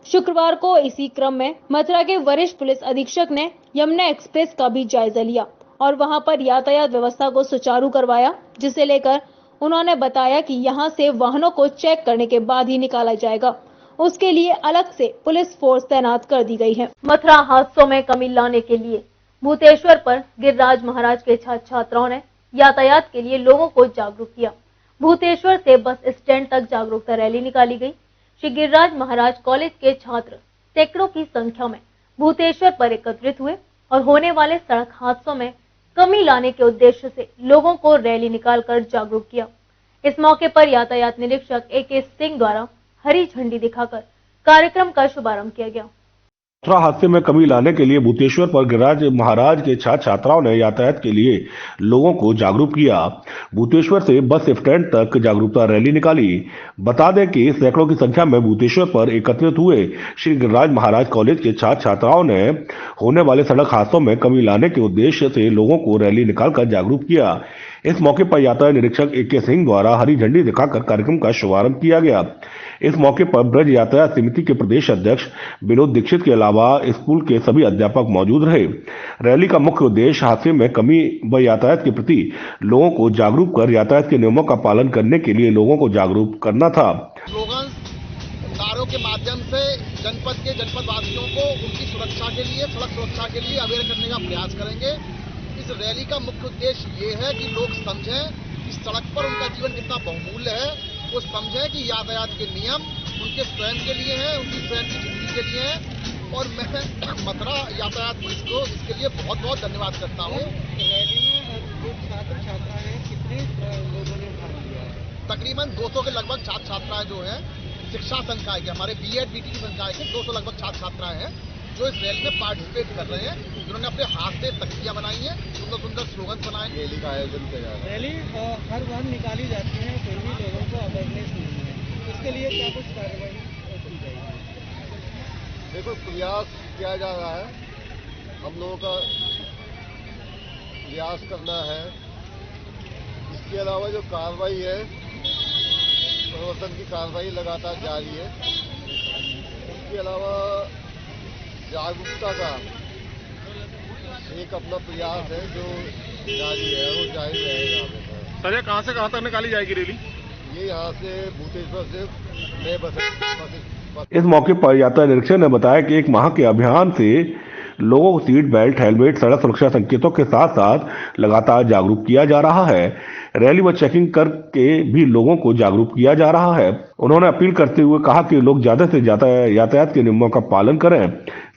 शुक्रवार को इसी क्रम में मथुरा के वरिष्ठ पुलिस अधीक्षक ने यमुना एक्सप्रेस का भी जायजा लिया और वहां पर यातायात व्यवस्था को सुचारू करवाया, जिसे लेकर उन्होंने बताया कि यहां से वाहनों को चेक करने के बाद ही निकाला जाएगा। उसके लिए अलग से पुलिस फोर्स तैनात कर दी गई है। मथुरा हादसों में कमी लाने के लिए भूतेश्वर पर गिरिराज महाराज के छात्र छात्राओं ने यातायात के लिए लोगों को जागरूक किया। भूतेश्वर से बस स्टैंड तक जागरूकता रैली निकाली गई। श्री गिरिराज महाराज कॉलेज के छात्र सैकड़ों की संख्या में भूतेश्वर पर एकत्रित हुए और होने वाले सड़क हादसों में कमी लाने के उद्देश्य से लोगों को रैली निकालकर जागरूक किया। इस मौके पर यातायात निरीक्षक AK सिंह द्वारा हरी झंडी दिखाकर कार्यक्रम का शुभारंभ किया गया। मथुरा हादसे में कमी लाने के लिए भूतेश्वर पर गिरिराज महाराज के छात्र छात्राओं ने यातायात के लिए लोगों को जागरूक किया। भूतेश्वर से बस स्टैंड तक जागरूकता रैली निकाली। बता दें कि सैकड़ों की संख्या में भूतेश्वर पर एकत्रित हुए श्री गिरिराज महाराज कॉलेज के छात्र छात्राओं ने होने वाले सड़क हादसों में कमी लाने के उद्देश्य से लोगों को रैली निकालकर जागरूक किया। इस मौके पर यातायात निरीक्षक AK सिंह द्वारा हरी झंडी दिखाकर कार्यक्रम का शुभारंभ किया गया। इस मौके पर ब्रज यातायात समिति के प्रदेश अध्यक्ष विनोद दीक्षित के अलावा स्कूल के सभी अध्यापक मौजूद रहे। रैली का मुख्य उद्देश्य हादसे में कमी व यातायात के प्रति लोगों को जागरूक कर यातायात के नियमों का पालन करने के लिए लोगों को जागरूक करना था। स्लोगन नारों के माध्यम से जनपद के जनपदवासियों को उनकी सुरक्षा के लिए, सड़क सुरक्षा के लिए अवेयर करने का प्रयास करेंगे। इस रैली का मुख्य उद्देश्य ये है कि लोग समझें कि सड़क पर उनका जीवन कितना बहुमूल्य है। वो समझें कि यातायात के नियम उनके स्वयं के लिए हैं, उनकी स्वयं की जिंदगी के लिए हैं। और मैं मथुरा यातायात पुलिस को इसके लिए बहुत बहुत धन्यवाद करता हूँ। रैली में जो छात्र छात्रा हैं, कितने लोगों ने भाग लिया? तकरीबन 200 के लगभग छात्र छात्राएं जो हैं शिक्षा संकाय के, हमारे BEd BTD संकाय के 200 लगभग छात्र छात्राएं हैं जो इस रैली में पार्टिसिपेट कर रहे हैं। जिन्होंने अपने हाथ से तख्तियां बनाई हैं, सुंदर सुंदर स्लोगन बनाए। रैली का आयोजन किया जा रहा है। रैली हर बार निकाली जाती है, फिर भी लोगों को अवेयरनेस नहीं है। इसके लिए क्या कुछ कार्रवाई की जाएगी? देखो, प्रयास किया जा रहा है। हम लोगों का प्रयास करना है। इसके अलावा जो कार्रवाई है, प्रवर्तन की कार्रवाई लगातार जारी है। इसके अलावा जागरूकता का एक अपना प्रयास है जो जारी है, वो जारी रहेगा। सर, कहाँ से कहाँ तक निकाली जाएगी रैली? ये यहाँ से भूतेश्वर से नए बस। इस मौके पर यातायात निरीक्षक ने बताया कि एक माह के अभियान से लोगों को सीट बेल्ट, हेलमेट, सड़क सुरक्षा संकेतों के साथ साथ लगातार जागरूक किया जा रहा है। रैली व चेकिंग करके भी लोगों को जागरूक किया जा रहा है। उन्होंने अपील करते हुए कहा कि लोग ज्यादा से ज्यादा यातायात के नियमों का पालन करें।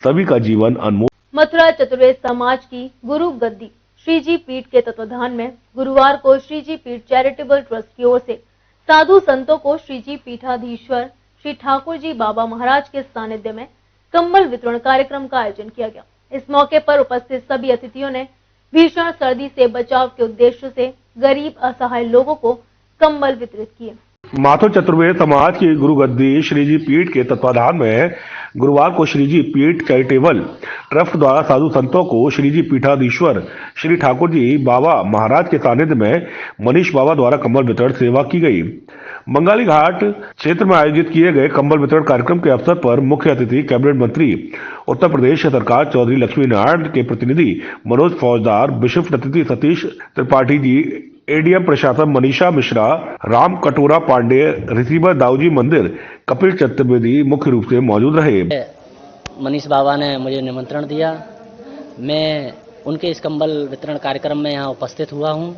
सभी का जीवन अनमोल। मथुरा चतुर्वेद समाज की गुरु गद्दी श्रीजी पीठ के तत्वाधान में गुरुवार को श्रीजी पीठ चैरिटेबल ट्रस्ट की ओर से साधु संतों को श्रीजी पीठाधीश्वर श्री ठाकुर जी बाबा महाराज के सानिध्य में कंबल वितरण कार्यक्रम का आयोजन किया गया। इस मौके पर उपस्थित सभी अतिथियों ने भीषण सर्दी से बचाव के उद्देश्य से गरीब असहाय लोगों को कंबल वितरित किए। माथुर चतुर्वेद समाज की गुरु गद्दी श्रीजी पीठ के तत्वाधान में गुरुवार को श्रीजी पीठ चैरिटेबल ट्रस्ट द्वारा साधु संतों को श्रीजी पीठाधीश्वर श्री ठाकुर जी बाबा महाराज के सानिध्य में मनीष बाबा द्वारा कंबल वितरण सेवा की गई। बंगाली घाट क्षेत्र में आयोजित किए गए कंबल वितरण कार्यक्रम के अवसर पर मुख्य अतिथि कैबिनेट मंत्री उत्तर प्रदेश सरकार चौधरी लक्ष्मी नारायण के प्रतिनिधि मनोज फौजदार, विशिष्ट अतिथि सतीश त्रिपाठी जी, ADM प्रशासन मनीषा मिश्रा, राम कटोरा पांडे, रिसीवर दाऊजी मंदिर, कपिल चतुर्वेदी मुख्य रूप से मौजूद रहे। मनीष बाबा ने मुझे निमंत्रण दिया, मैं उनके इस कंबल वितरण कार्यक्रम में यहाँ उपस्थित हुआ हूँ।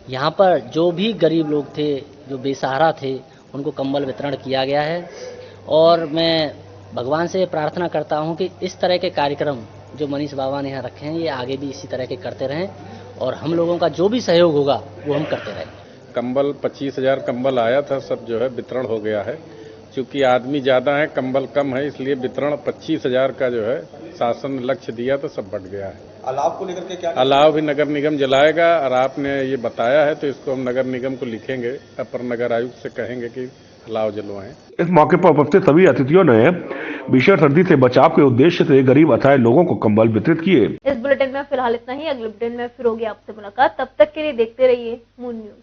यहाँ पर जो भी गरीब लोग थे, जो बेसहारा थे, उनको कंबल वितरण किया गया है और मैं भगवान से प्रार्थना करता हूँ कि इस तरह के कार्यक्रम जो मनीष बाबा ने यहाँ रखे हैं, ये आगे भी इसी तरह के करते रहें और हम लोगों का जो भी सहयोग होगा वो हम करते रहें। कंबल 25,000 कंबल आया था, सब जो है वितरण हो गया है। क्योंकि आदमी ज़्यादा है, कंबल कम है, इसलिए वितरण 25,000 का जो है शासन ने लक्ष्य दिया तो सब बढ़ गया है। अलाव को लेकर के क्या? अलाव भी नगर निगम जलाएगा और आपने ये बताया है तो इसको हम नगर निगम को लिखेंगे, अपर नगर आयुक्त से कहेंगे कि अलाव जलवाएं। इस मौके पर उपस्थित सभी अतिथियों ने भीषण सर्दी से बचाव के उद्देश्य से गरीब असहाय लोगों को कंबल वितरित किए। इस बुलेटिन में फिलहाल इतना ही। अगले बुलेटिन में फिर होगी आपसे मुलाकात। तब तक के लिए देखते रहिए मून न्यूज।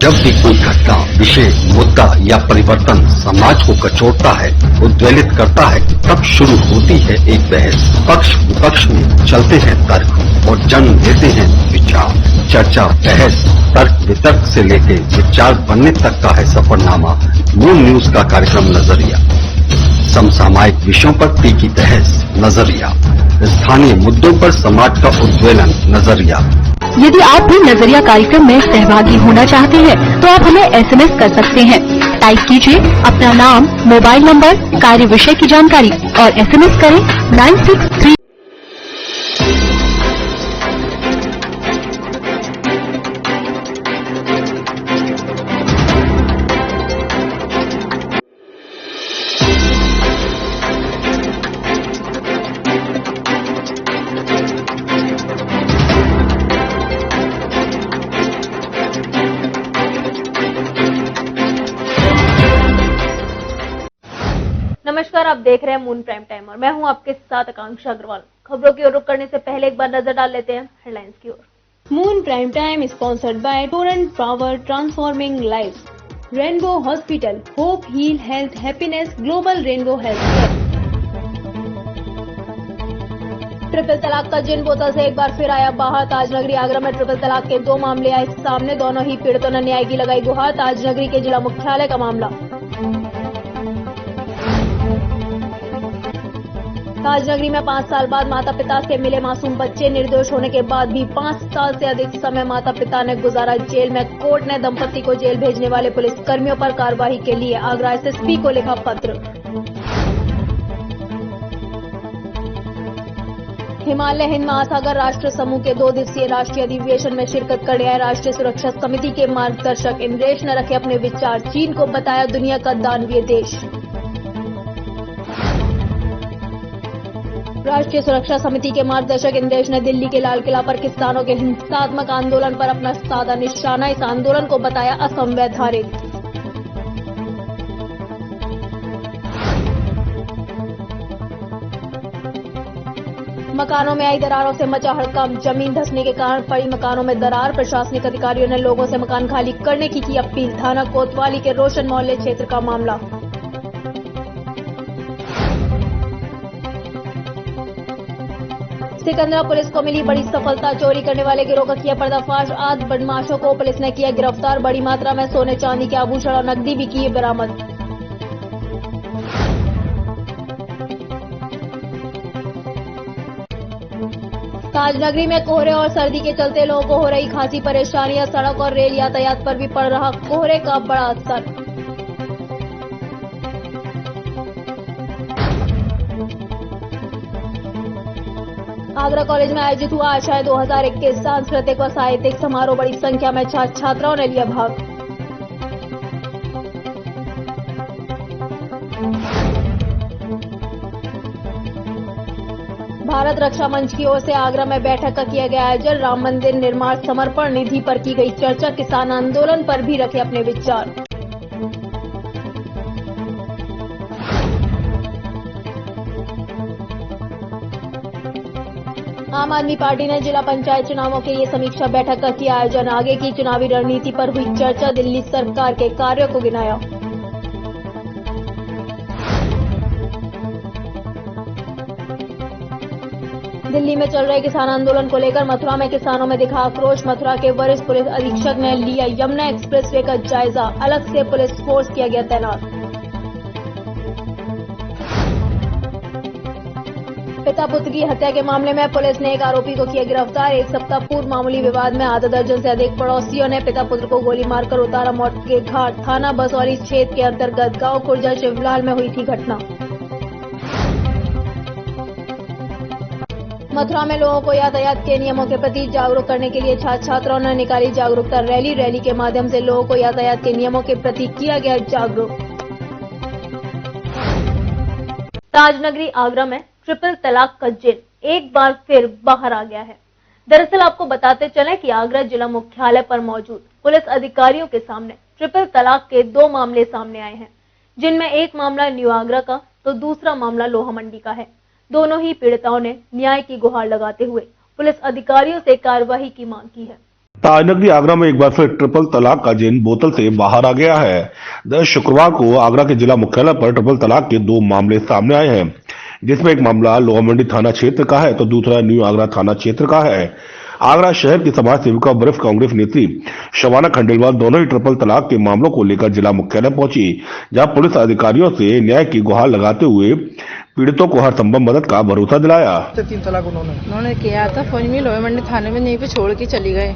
जब भी कोई घटना, विषय, मुद्दा या परिवर्तन समाज को कचोटता है, उद्वेलित करता है, तब शुरू होती है एक बहस। पक्ष विपक्ष में चलते हैं तर्क और जन्म लेते हैं विचार। चर्चा, बहस, तर्क वितर्क से लेकर विचार बनने तक का है सफरनामा मून न्यूज का कार्यक्रम नजरिया। समसामयिक विषयों पर तीखी बहस, नजरिया। स्थानीय मुद्दों पर समाज का उद्वेलन, नजरिया। यदि आप भी नजरिया कार्यक्रम में सहभागी होना चाहते हैं तो आप हमें SMS कर सकते हैं। टाइप कीजिए अपना नाम, मोबाइल नंबर, कार्य विषय की जानकारी और SMS करें 963। नमस्कार, आप देख रहे हैं मून प्राइम टाइम और मैं हूं आपके साथ आकांक्षा अग्रवाल। खबरों की ओर रुख करने से पहले एक बार नजर डाल लेते हैं हेडलाइंस की ओर। Moon prime time sponsored by Torrent Power transforming life, rainbow hospital, hope heal health happiness, global rainbow health. Triple तलाक का जिन बोतल से एक बार फिर आया बाहर। ताजनगरी आगरा में ट्रिपल तलाक के 2 मामले आए सामने। दोनों ही पीड़ितों ने न्याय की लगाई गुहार। ताजनगरी के जिला मुख्यालय का मामला। ताजनगरी में 5 साल बाद माता पिता से मिले मासूम बच्चे। निर्दोष होने के बाद भी 5 साल से अधिक समय माता पिता ने गुजारा जेल में। कोर्ट ने दंपति को जेल भेजने वाले पुलिस कर्मियों पर कार्रवाई के लिए आगरा SSP को लिखा पत्र। हिमालय हिंद महासागर राष्ट्र समूह के 2 दिवसीय राष्ट्रीय अधिवेशन में शिरकत करने आए राष्ट्रीय सुरक्षा समिति के मार्गदर्शक इंद्रेश ने रखे अपने विचार। चीन को बताया दुनिया का दानवीय देश। राष्ट्रीय सुरक्षा समिति के मार्गदर्शक इंद्रेश ने दिल्ली के लाल किला पर किसानों के हिंसात्मक आंदोलन पर अपना साधा निशाना। इस आंदोलन को बताया असंवैधानिक। मकानों में आई दरारों से मचा हड़कंप। जमीन धंसने के कारण पड़ी मकानों में दरार। प्रशासनिक अधिकारियों ने लोगों से मकान खाली करने की अपील। थाना कोतवाली के रोशन मोहल्ले क्षेत्र का मामला। सिकंदरा पुलिस को मिली बड़ी सफलता। चोरी करने वाले गिरोह का किया पर्दाफाश। 8 बदमाशों को पुलिस ने किया गिरफ्तार। बड़ी मात्रा में सोने चांदी के आभूषण और नकदी भी किए बरामद। ताजनगरी में कोहरे और सर्दी के चलते लोगों को हो रही खासी परेशानियां। सड़क और रेल यातायात पर भी पड़ रहा कोहरे का बड़ा असर। आगरा कॉलेज में आयोजित हुआ आशाएं 2021 सांस्कृतिक व साहित्यिक समारोह। बड़ी संख्या में छात्र छात्राओं ने लिया भाग। भारत रक्षा मंच की ओर से आगरा में बैठक का किया गया आयोजन। राम मंदिर निर्माण समर्पण निधि पर की गई चर्चा। किसान आंदोलन पर भी रखे अपने विचार। आम आदमी पार्टी ने जिला पंचायत चुनावों के लिए समीक्षा बैठक का किया आयोजन। आगे की चुनावी रणनीति पर हुई चर्चा। दिल्ली सरकार के कार्यों को गिनाया। दिल्ली में चल रहे किसान आंदोलन को लेकर मथुरा में किसानों में दिखा आक्रोश। मथुरा के वरिष्ठ पुलिस अधीक्षक ने लिया यमुना एक्सप्रेसवे का जायजा। अलग से पुलिस फोर्स किया गया तैनात। पिता पुत्र की हत्या के मामले में पुलिस ने एक आरोपी को किया गिरफ्तार। एक सप्ताह पूर्व मामूली विवाद में आधा दर्जन से अधिक पड़ोसियों ने पिता पुत्र को गोली मारकर उतारा मौत के घाट। थाना बसौली क्षेत्र के अंतर्गत गांव खुर्जा शिवलाल में हुई थी घटना। मथुरा में लोगों को यातायात के नियमों के प्रति जागरूक करने के लिए छात्र छात्राओं ने निकाली जागरूकता रैली। रैली के माध्यम से लोगों को यातायात के नियमों के प्रति किया गया जागरूक। ताजनगरी आगरा में ट्रिपल तलाक का जिन एक बार फिर बाहर आ गया है। दरअसल आपको बताते चलें कि आगरा जिला मुख्यालय पर मौजूद पुलिस अधिकारियों के सामने ट्रिपल तलाक के 2 मामले सामने आए हैं, जिनमें एक मामला न्यू आगरा का तो दूसरा मामला लोहा मंडी का है। दोनों ही पीड़िताओं ने न्याय की गुहार लगाते हुए पुलिस अधिकारियों से कार्रवाई की मांग की है। ताजनगरी आगरा में एक बार फिर ट्रिपल तलाक का जिन बोतल से बाहर आ गया है। दस शुक्रवार को आगरा के जिला मुख्यालय पर ट्रिपल तलाक के 2 मामले सामने आए हैं, जिसमें एक मामला लोहा मंडी थाना क्षेत्र का है तो दूसरा न्यू आगरा थाना क्षेत्र का है। आगरा शहर की समाज सेविका और वरिष्ठ कांग्रेस नेत्री शबाना खंडेलवाल दोनों ही ट्रिपल तलाक के मामलों को लेकर जिला मुख्यालय पहुंची, जहां पुलिस अधिकारियों से न्याय की गुहार लगाते हुए पीड़ितों को हर संभव मदद का भरोसा दिलाया। 3 तलाक उन्होंने किया था फोन में लोहा मंडी थाने में यहीं पे छोड़ के चली गए।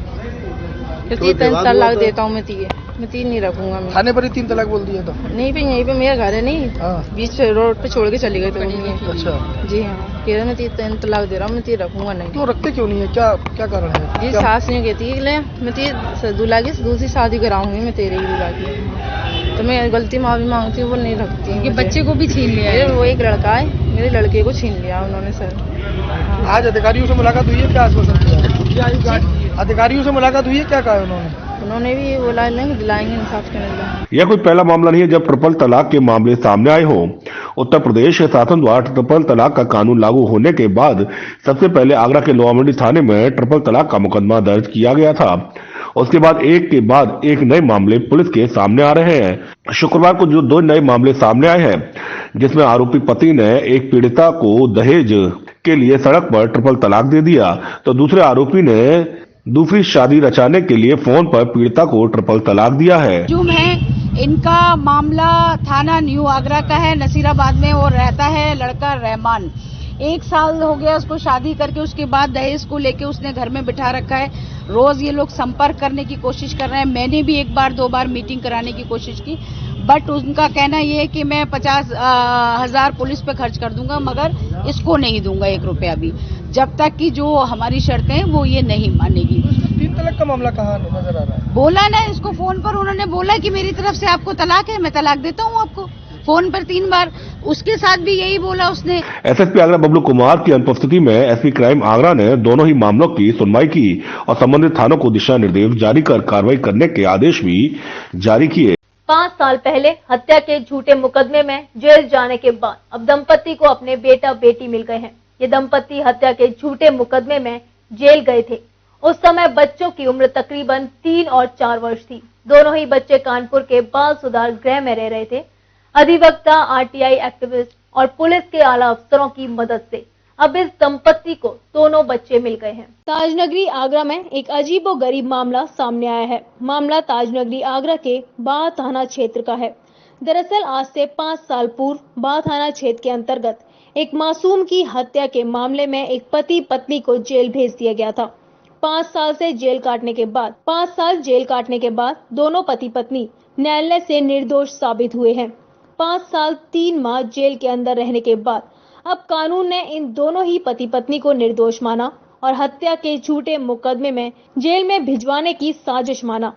3 तलाक देता हूँ मैं 3 नहीं रखूंगा। मैं थाने पर ही 3 तलाक बोल दिया था। नहीं पे यहीं पे मेरा घर है, नहीं बीच रोड पे छोड़ के चली गई तो। अच्छा जी हाँ, कह रहे मैं 3 तलाक दे रहा हूँ, मैं 3 रखूंगा नहीं। क्यों रखते क्यों नहीं है, क्या कारण है? जी सास नहीं कहती ले मैं 3 दूल्हा की दूसरी शादी कराऊंगी मैं तेरे ही दूल्हा की, तो मैं गलती माफी मांगती हूँ, वो नहीं रखती। ये बच्चे को भी छीन लिया है, वो एक लड़का है, मेरे लड़के को छीन लिया उन्होंने सर। आज अधिकारियों से मुलाकात हुई है, क्या आश्वासन दिया? अधिकारियों से मुलाकात हुई है, क्या कहा उन्होंने भी बोला दिलाएंगे इंसाफ के। यह कोई पहला मामला नहीं है जब ट्रिपल तलाक के मामले सामने आए हों। उत्तर प्रदेश शासन द्वारा ट्रिपल तलाक का कानून लागू होने के बाद सबसे पहले आगरा के लोहा मंडी थाने में ट्रिपल तलाक का मुकदमा दर्ज किया गया था। उसके बाद एक नए मामले पुलिस के सामने आ रहे हैं। शुक्रवार को जो 2 नए मामले सामने आए हैं, जिसमें आरोपी पति ने एक पीड़िता को दहेज के लिए सड़क पर ट्रिपल तलाक दे दिया, तो दूसरे आरोपी ने दूसरी शादी रचाने के लिए फोन पर पीड़िता को ट्रिपल तलाक दिया है। इनका मामला थाना न्यू आगरा का है, नसीराबाद में वो रहता है लड़का रहमान। 1 साल हो गया उसको शादी करके, उसके बाद दहेज को लेके उसने घर में बिठा रखा है। रोज ये लोग संपर्क करने की कोशिश कर रहे हैं। मैंने भी 1 बार 2 बार मीटिंग कराने की कोशिश की, बट उनका कहना ये है कि मैं 50,000 पुलिस पे खर्च कर दूंगा, मगर इसको नहीं दूंगा 1 रुपया भी, जब तक कि जो हमारी शर्तें हैं वो ये नहीं मानेगी। 3 तलाक का मामला कहाँ नजर आ रहा है? बोला ना इसको फोन पर, उन्होंने बोला कि मेरी तरफ से आपको तलाक है, मैं तलाक देता हूँ आपको, फोन पर 3 बार। उसके साथ भी यही बोला उसने। एसएसपी आगरा बबलू कुमार की अनुपस्थिति में एसपी क्राइम आगरा ने दोनों ही मामलों की सुनवाई की और संबंधित थानों को दिशा निर्देश जारी कर कार्रवाई करने के आदेश भी जारी किए। 5 साल पहले हत्या के झूठे मुकदमे में जेल जाने के बाद अब दंपति को अपने बेटा बेटी मिल गए हैं। ये दंपति हत्या के झूठे मुकदमे में जेल गए थे। उस समय बच्चों की उम्र तकरीबन 3 और 4 वर्ष थी। दोनों ही बच्चे कानपुर के बाल सुधार गृह में रह रहे थे। अधिवक्ता, आरटीआई एक्टिविस्ट और पुलिस के आला अफसरों की मदद से अब इस दंपति को दोनों बच्चे मिल गए हैं। ताजनगरी आगरा में एक अजीबोगरीब मामला सामने आया है। मामला ताजनगरी आगरा के बाह थाना क्षेत्र का है। दरअसल आज से 5 साल पूर्व बाह थाना क्षेत्र के अंतर्गत एक मासूम की हत्या के मामले में एक पति पत्नी को जेल भेज दिया गया था। 5 साल जेल काटने के बाद दोनों पति पत्नी न्यायालय से निर्दोष साबित हुए हैं। 5 साल 3 माह जेल के अंदर रहने के बाद अब कानून ने इन दोनों ही पति पत्नी को निर्दोष माना और हत्या के झूठे मुकदमे में जेल में भिजवाने की साजिश माना।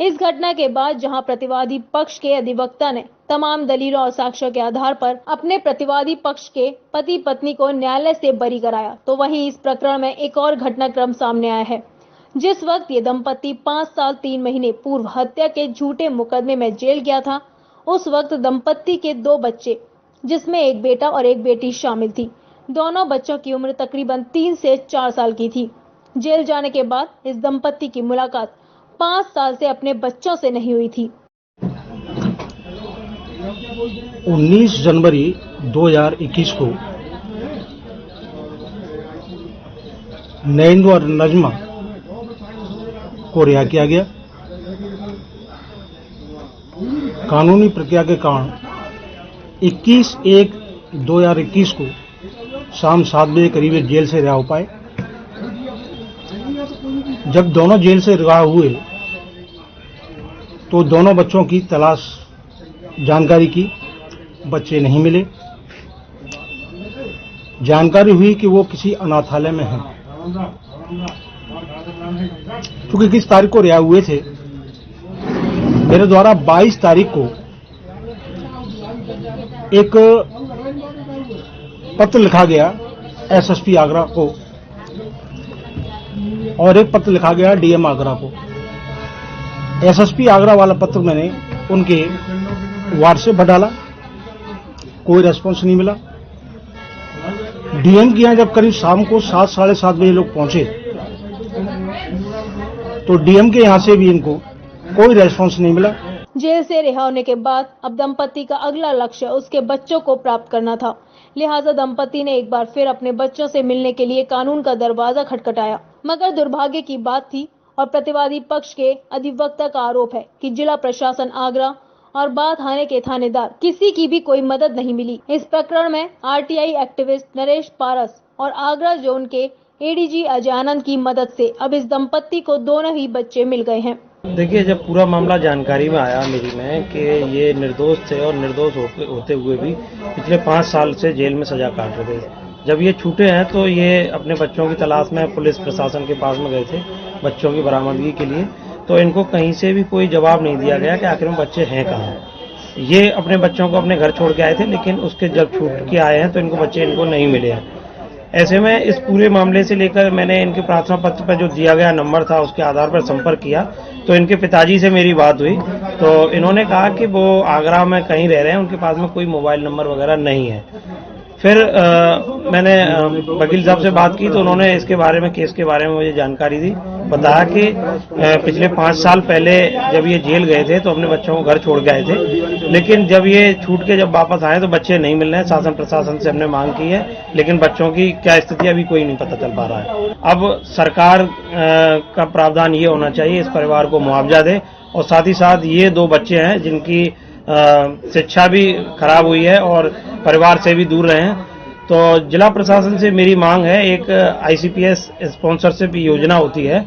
इस घटना के बाद जहां प्रतिवादी पक्ष के अधिवक्ता ने तमाम दलीलों और साक्ष्यों के आधार पर अपने प्रतिवादी पक्ष के पति पत्नी को न्यायालय से बरी कराया, तो वहीं इस प्रकरण में एक और घटनाक्रम सामने आया है। जिस वक्त ये दंपति 5 साल 3 महीने पूर्व हत्या के झूठे मुकदमे में जेल गया था, उस वक्त दंपति के 2 बच्चे, जिसमें एक बेटा और एक बेटी शामिल थी। दोनों बच्चों की उम्र तकरीबन 3 से 4 साल की थी। जेल जाने के बाद इस दंपति की मुलाकात 5 साल से अपने बच्चों से नहीं हुई थी। 19 जनवरी 2021 को नैंदो और नजमा को रिहा किया गया। कानूनी प्रक्रिया के कारण 21/1/2021 को शाम 7 बजे करीब जेल से रिहा हो पाए। जब दोनों जेल से रिहा हुए तो दोनों बच्चों की तलाश जानकारी की, बच्चे नहीं मिले। जानकारी हुई कि वो किसी अनाथालय में हैं। क्योंकि किस तारीख को रिहा हुए थे, मेरे द्वारा 22 तारीख को एक पत्र लिखा गया एसएसपी आगरा को और एक पत्र लिखा गया डीएम आगरा को। एसएसपी आगरा वाला पत्र मैंने उनके व्हाट्सएप पर डाला, कोई रेस्पॉन्स नहीं मिला। डीएम के यहाँ जब करीब शाम को 7 साढ़े 7 बजे लोग पहुंचे तो डीएम के यहाँ से भी इनको कोई रेस्पॉन्स नहीं मिला। जेल से रिहा होने के बाद अब दंपति का अगला लक्ष्य उसके बच्चों को प्राप्त करना था। लिहाजा दंपति ने एक बार फिर अपने बच्चों से मिलने के लिए कानून का दरवाजा खटखटाया, मगर दुर्भाग्य की बात थी और प्रतिवादी पक्ष के अधिवक्ता का आरोप है कि जिला प्रशासन आगरा और बाढ़ थाने के थानेदार किसी की भी कोई मदद नहीं मिली। इस प्रकरण में आरटीआई एक्टिविस्ट नरेश पारस और आगरा जोन के एडीजी अजय आनंद की मदद से अब इस दंपति को दोनों ही बच्चे मिल गए हैं। देखिए, जब पूरा मामला जानकारी में आया मेरी में कि ये निर्दोष थे और निर्दोष होते हुए भी पिछले 5 साल से जेल में सजा काट रहे थे, जब ये छूटे हैं तो ये अपने बच्चों की तलाश में पुलिस प्रशासन के पास में गए थे बच्चों की बरामदगी के लिए। तो इनको कहीं से भी कोई जवाब नहीं दिया गया कि आखिर में बच्चे हैं कहाँ। ये अपने बच्चों को अपने घर छोड़ के आए थे, लेकिन उसके जब छूट के आए हैं तो इनको बच्चे इनको नहीं मिले हैं। ऐसे में इस पूरे मामले से लेकर मैंने इनके प्रार्थना पत्र पर जो दिया गया नंबर था उसके आधार पर संपर्क किया तो इनके पिताजी से मेरी बात हुई तो इन्होंने कहा कि वो आगरा में कहीं रह रहे हैं, उनके पास में कोई मोबाइल नंबर वगैरह नहीं है। फिर मैंने वकील साहब से बात की तो उन्होंने इसके बारे में, केस के बारे में मुझे जानकारी दी। बताया कि पिछले 5 साल पहले जब ये जेल गए थे तो अपने बच्चों को घर छोड़ के आए थे, लेकिन जब ये छूट के जब वापस आए तो बच्चे नहीं मिल रहे हैं। शासन प्रशासन से हमने मांग की है, लेकिन बच्चों की क्या स्थिति अभी कोई नहीं पता चल पा रहा है। अब सरकार का प्रावधान ये होना चाहिए, इस परिवार को मुआवजा दे और साथ ही साथ ये 2 बच्चे हैं जिनकी शिक्षा भी खराब हुई है और परिवार से भी दूर रहे हैं। तो जिला प्रशासन से मेरी मांग है, एक आईसीपीएस स्पॉन्सरशिप योजना होती है,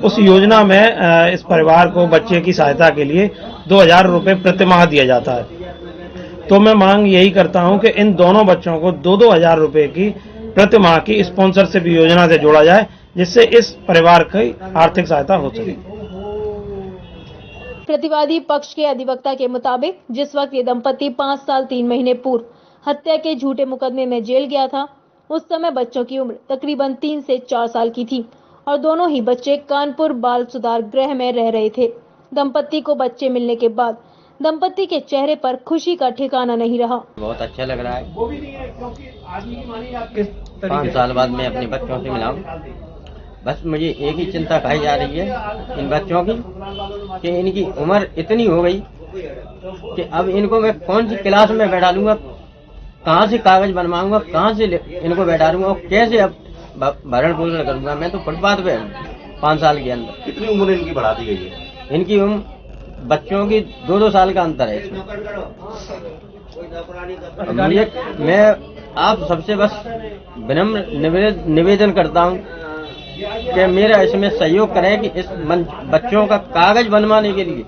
उस योजना में इस परिवार को बच्चे की सहायता के लिए 2000 रुपये प्रतिमाह दिया जाता है। तो मैं मांग यही करता हूं कि इन दोनों बच्चों को 2-2 हजार रुपये की प्रतिमाह की स्पॉन्सरशिप योजना से जोड़ा जाए, जिससे इस परिवार की आर्थिक सहायता हो सके। प्रतिवादी पक्ष के अधिवक्ता के मुताबिक जिस वक्त ये दंपति 5 साल 3 महीने पूर्व हत्या के झूठे मुकदमे में जेल गया था, उस समय बच्चों की उम्र तकरीबन 3 से 4 साल की थी और दोनों ही बच्चे कानपुर बाल सुधार गृह में रह रहे थे। दंपति को बच्चे मिलने के बाद दंपति के चेहरे पर खुशी का ठिकाना नहीं रहा। बहुत अच्छा लग रहा है, 5 साल बाद मैं अपने बच्चों से मिला हूं। बस मुझे एक ही चिंता खाई जा रही है इन बच्चों की कि इनकी उम्र इतनी हो गई कि अब इनको मैं कौन सी क्लास में बैठा लूंगा, कहाँ से कागज बनवाऊंगा, कहाँ से इनको बैठा लूंगा और कैसे अब भरण पोषण करूंगा। मैं तो फुटपाथ पे 5 साल के अंदर। कितनी उम्र इनकी बढ़ा दी गई है? इनकी उम्र बच्चों की 2-2 साल का अंतर है इसमें। मैं आप सबसे बस विनम्र निवेदन करता हूँ कि मेरा इसमें सहयोग करें कि इस बच्चों का कागज बनवाने के लिए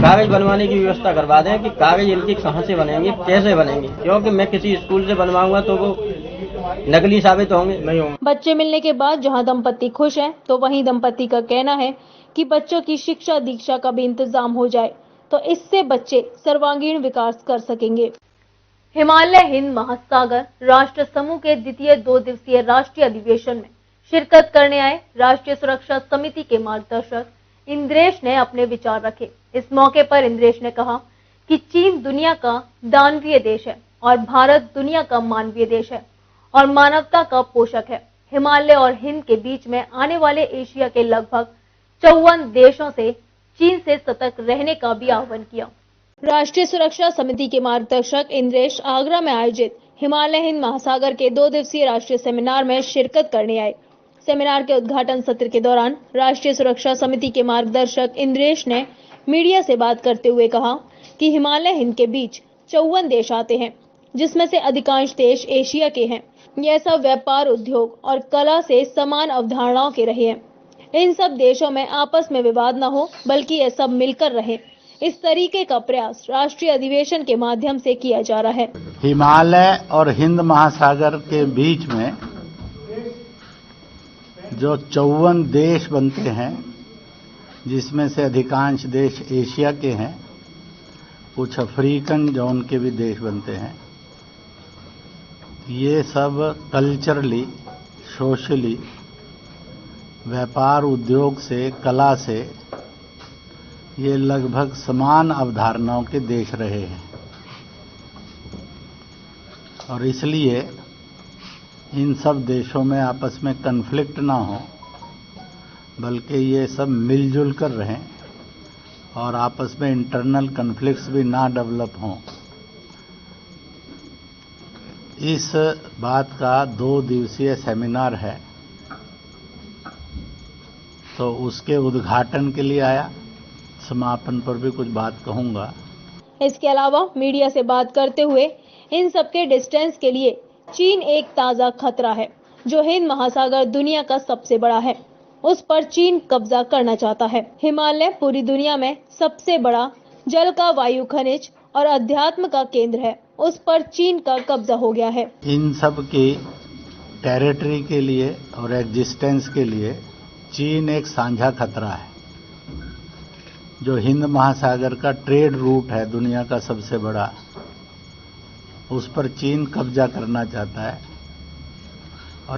कागज बनवाने की व्यवस्था करवा दें कि कागज इनके कहाँ से बनेंगे, कैसे बनेंगे, क्योंकि मैं किसी स्कूल से बनवाऊंगा तो वो नकली साबित होंगे, नहीं होंगे। बच्चे मिलने के बाद जहां दंपति खुश हैं, तो वहीं दंपति का कहना है कि बच्चों की शिक्षा दीक्षा का भी इंतजाम हो जाए तो इससे बच्चे सर्वांगीण विकास कर सकेंगे। हिमालय हिंद महासागर राष्ट्र समूह के द्वितीय 2 दिवसीय राष्ट्रीय अधिवेशन में शिरकत करने आए राष्ट्रीय सुरक्षा समिति के मार्गदर्शक इंद्रेश ने अपने विचार रखे। इस मौके पर इंद्रेश ने कहा कि चीन दुनिया का दानवीय देश है और भारत दुनिया का मानवीय देश है और मानवता का पोषक है। हिमालय और हिंद के बीच में आने वाले एशिया के लगभग 54 देशों से चीन से सतर्क रहने का भी आह्वान किया। राष्ट्रीय सुरक्षा समिति के मार्गदर्शक इंद्रेश आगरा में आयोजित हिमालय हिंद महासागर के 2 दिवसीय राष्ट्रीय सेमिनार में शिरकत करने आए। सेमिनार के उद्घाटन सत्र के दौरान राष्ट्रीय सुरक्षा समिति के मार्गदर्शक इंद्रेश ने मीडिया से बात करते हुए कहा कि हिमालय हिंद के बीच 54 देश आते हैं, जिसमें से अधिकांश देश एशिया के हैं। यह सब व्यापार, उद्योग और कला से समान अवधारणाओं के रहे हैं। इन सब देशों में आपस में विवाद न हो, बल्कि यह सब मिलकर रहे, इस तरीके का प्रयास राष्ट्रीय अधिवेशन के माध्यम से किया जा रहा है। हिमालय और हिंद महासागर के बीच में जो 54 देश बनते हैं, जिसमें से अधिकांश देश एशिया के हैं, कुछ अफ्रीकन जोन के भी देश बनते हैं, ये सब कल्चरली, सोशली, व्यापार, उद्योग से, कला से ये लगभग समान अवधारणाओं के देश रहे हैं और इसलिए इन सब देशों में आपस में कन्फ्लिक्ट ना हो, बल्कि ये सब मिलजुल कर रहें और आपस में इंटरनल कन्फ्लिक्ट्स भी ना डेवलप हों। इस बात का 2 दिवसीय सेमिनार है, तो उसके उद्घाटन के लिए आया, समापन पर भी कुछ बात कहूंगा। इसके अलावा मीडिया से बात करते हुए इन सबके डिस्टेंस के लिए चीन एक ताजा खतरा है, जो हिंद महासागर दुनिया का सबसे बड़ा है, उस पर चीन कब्जा करना चाहता है। हिमालय पूरी दुनिया में सबसे बड़ा जल का वायु खनिज और अध्यात्म का केंद्र है, उस पर चीन का कब्जा हो गया है। इन सब की टेरिटरी के लिए और एग्जिस्टेंस के लिए चीन एक साझा खतरा है। जो हिंद महासागर का ट्रेड रूट है दुनिया का सबसे बड़ा, उस पर चीन कब्जा करना चाहता है।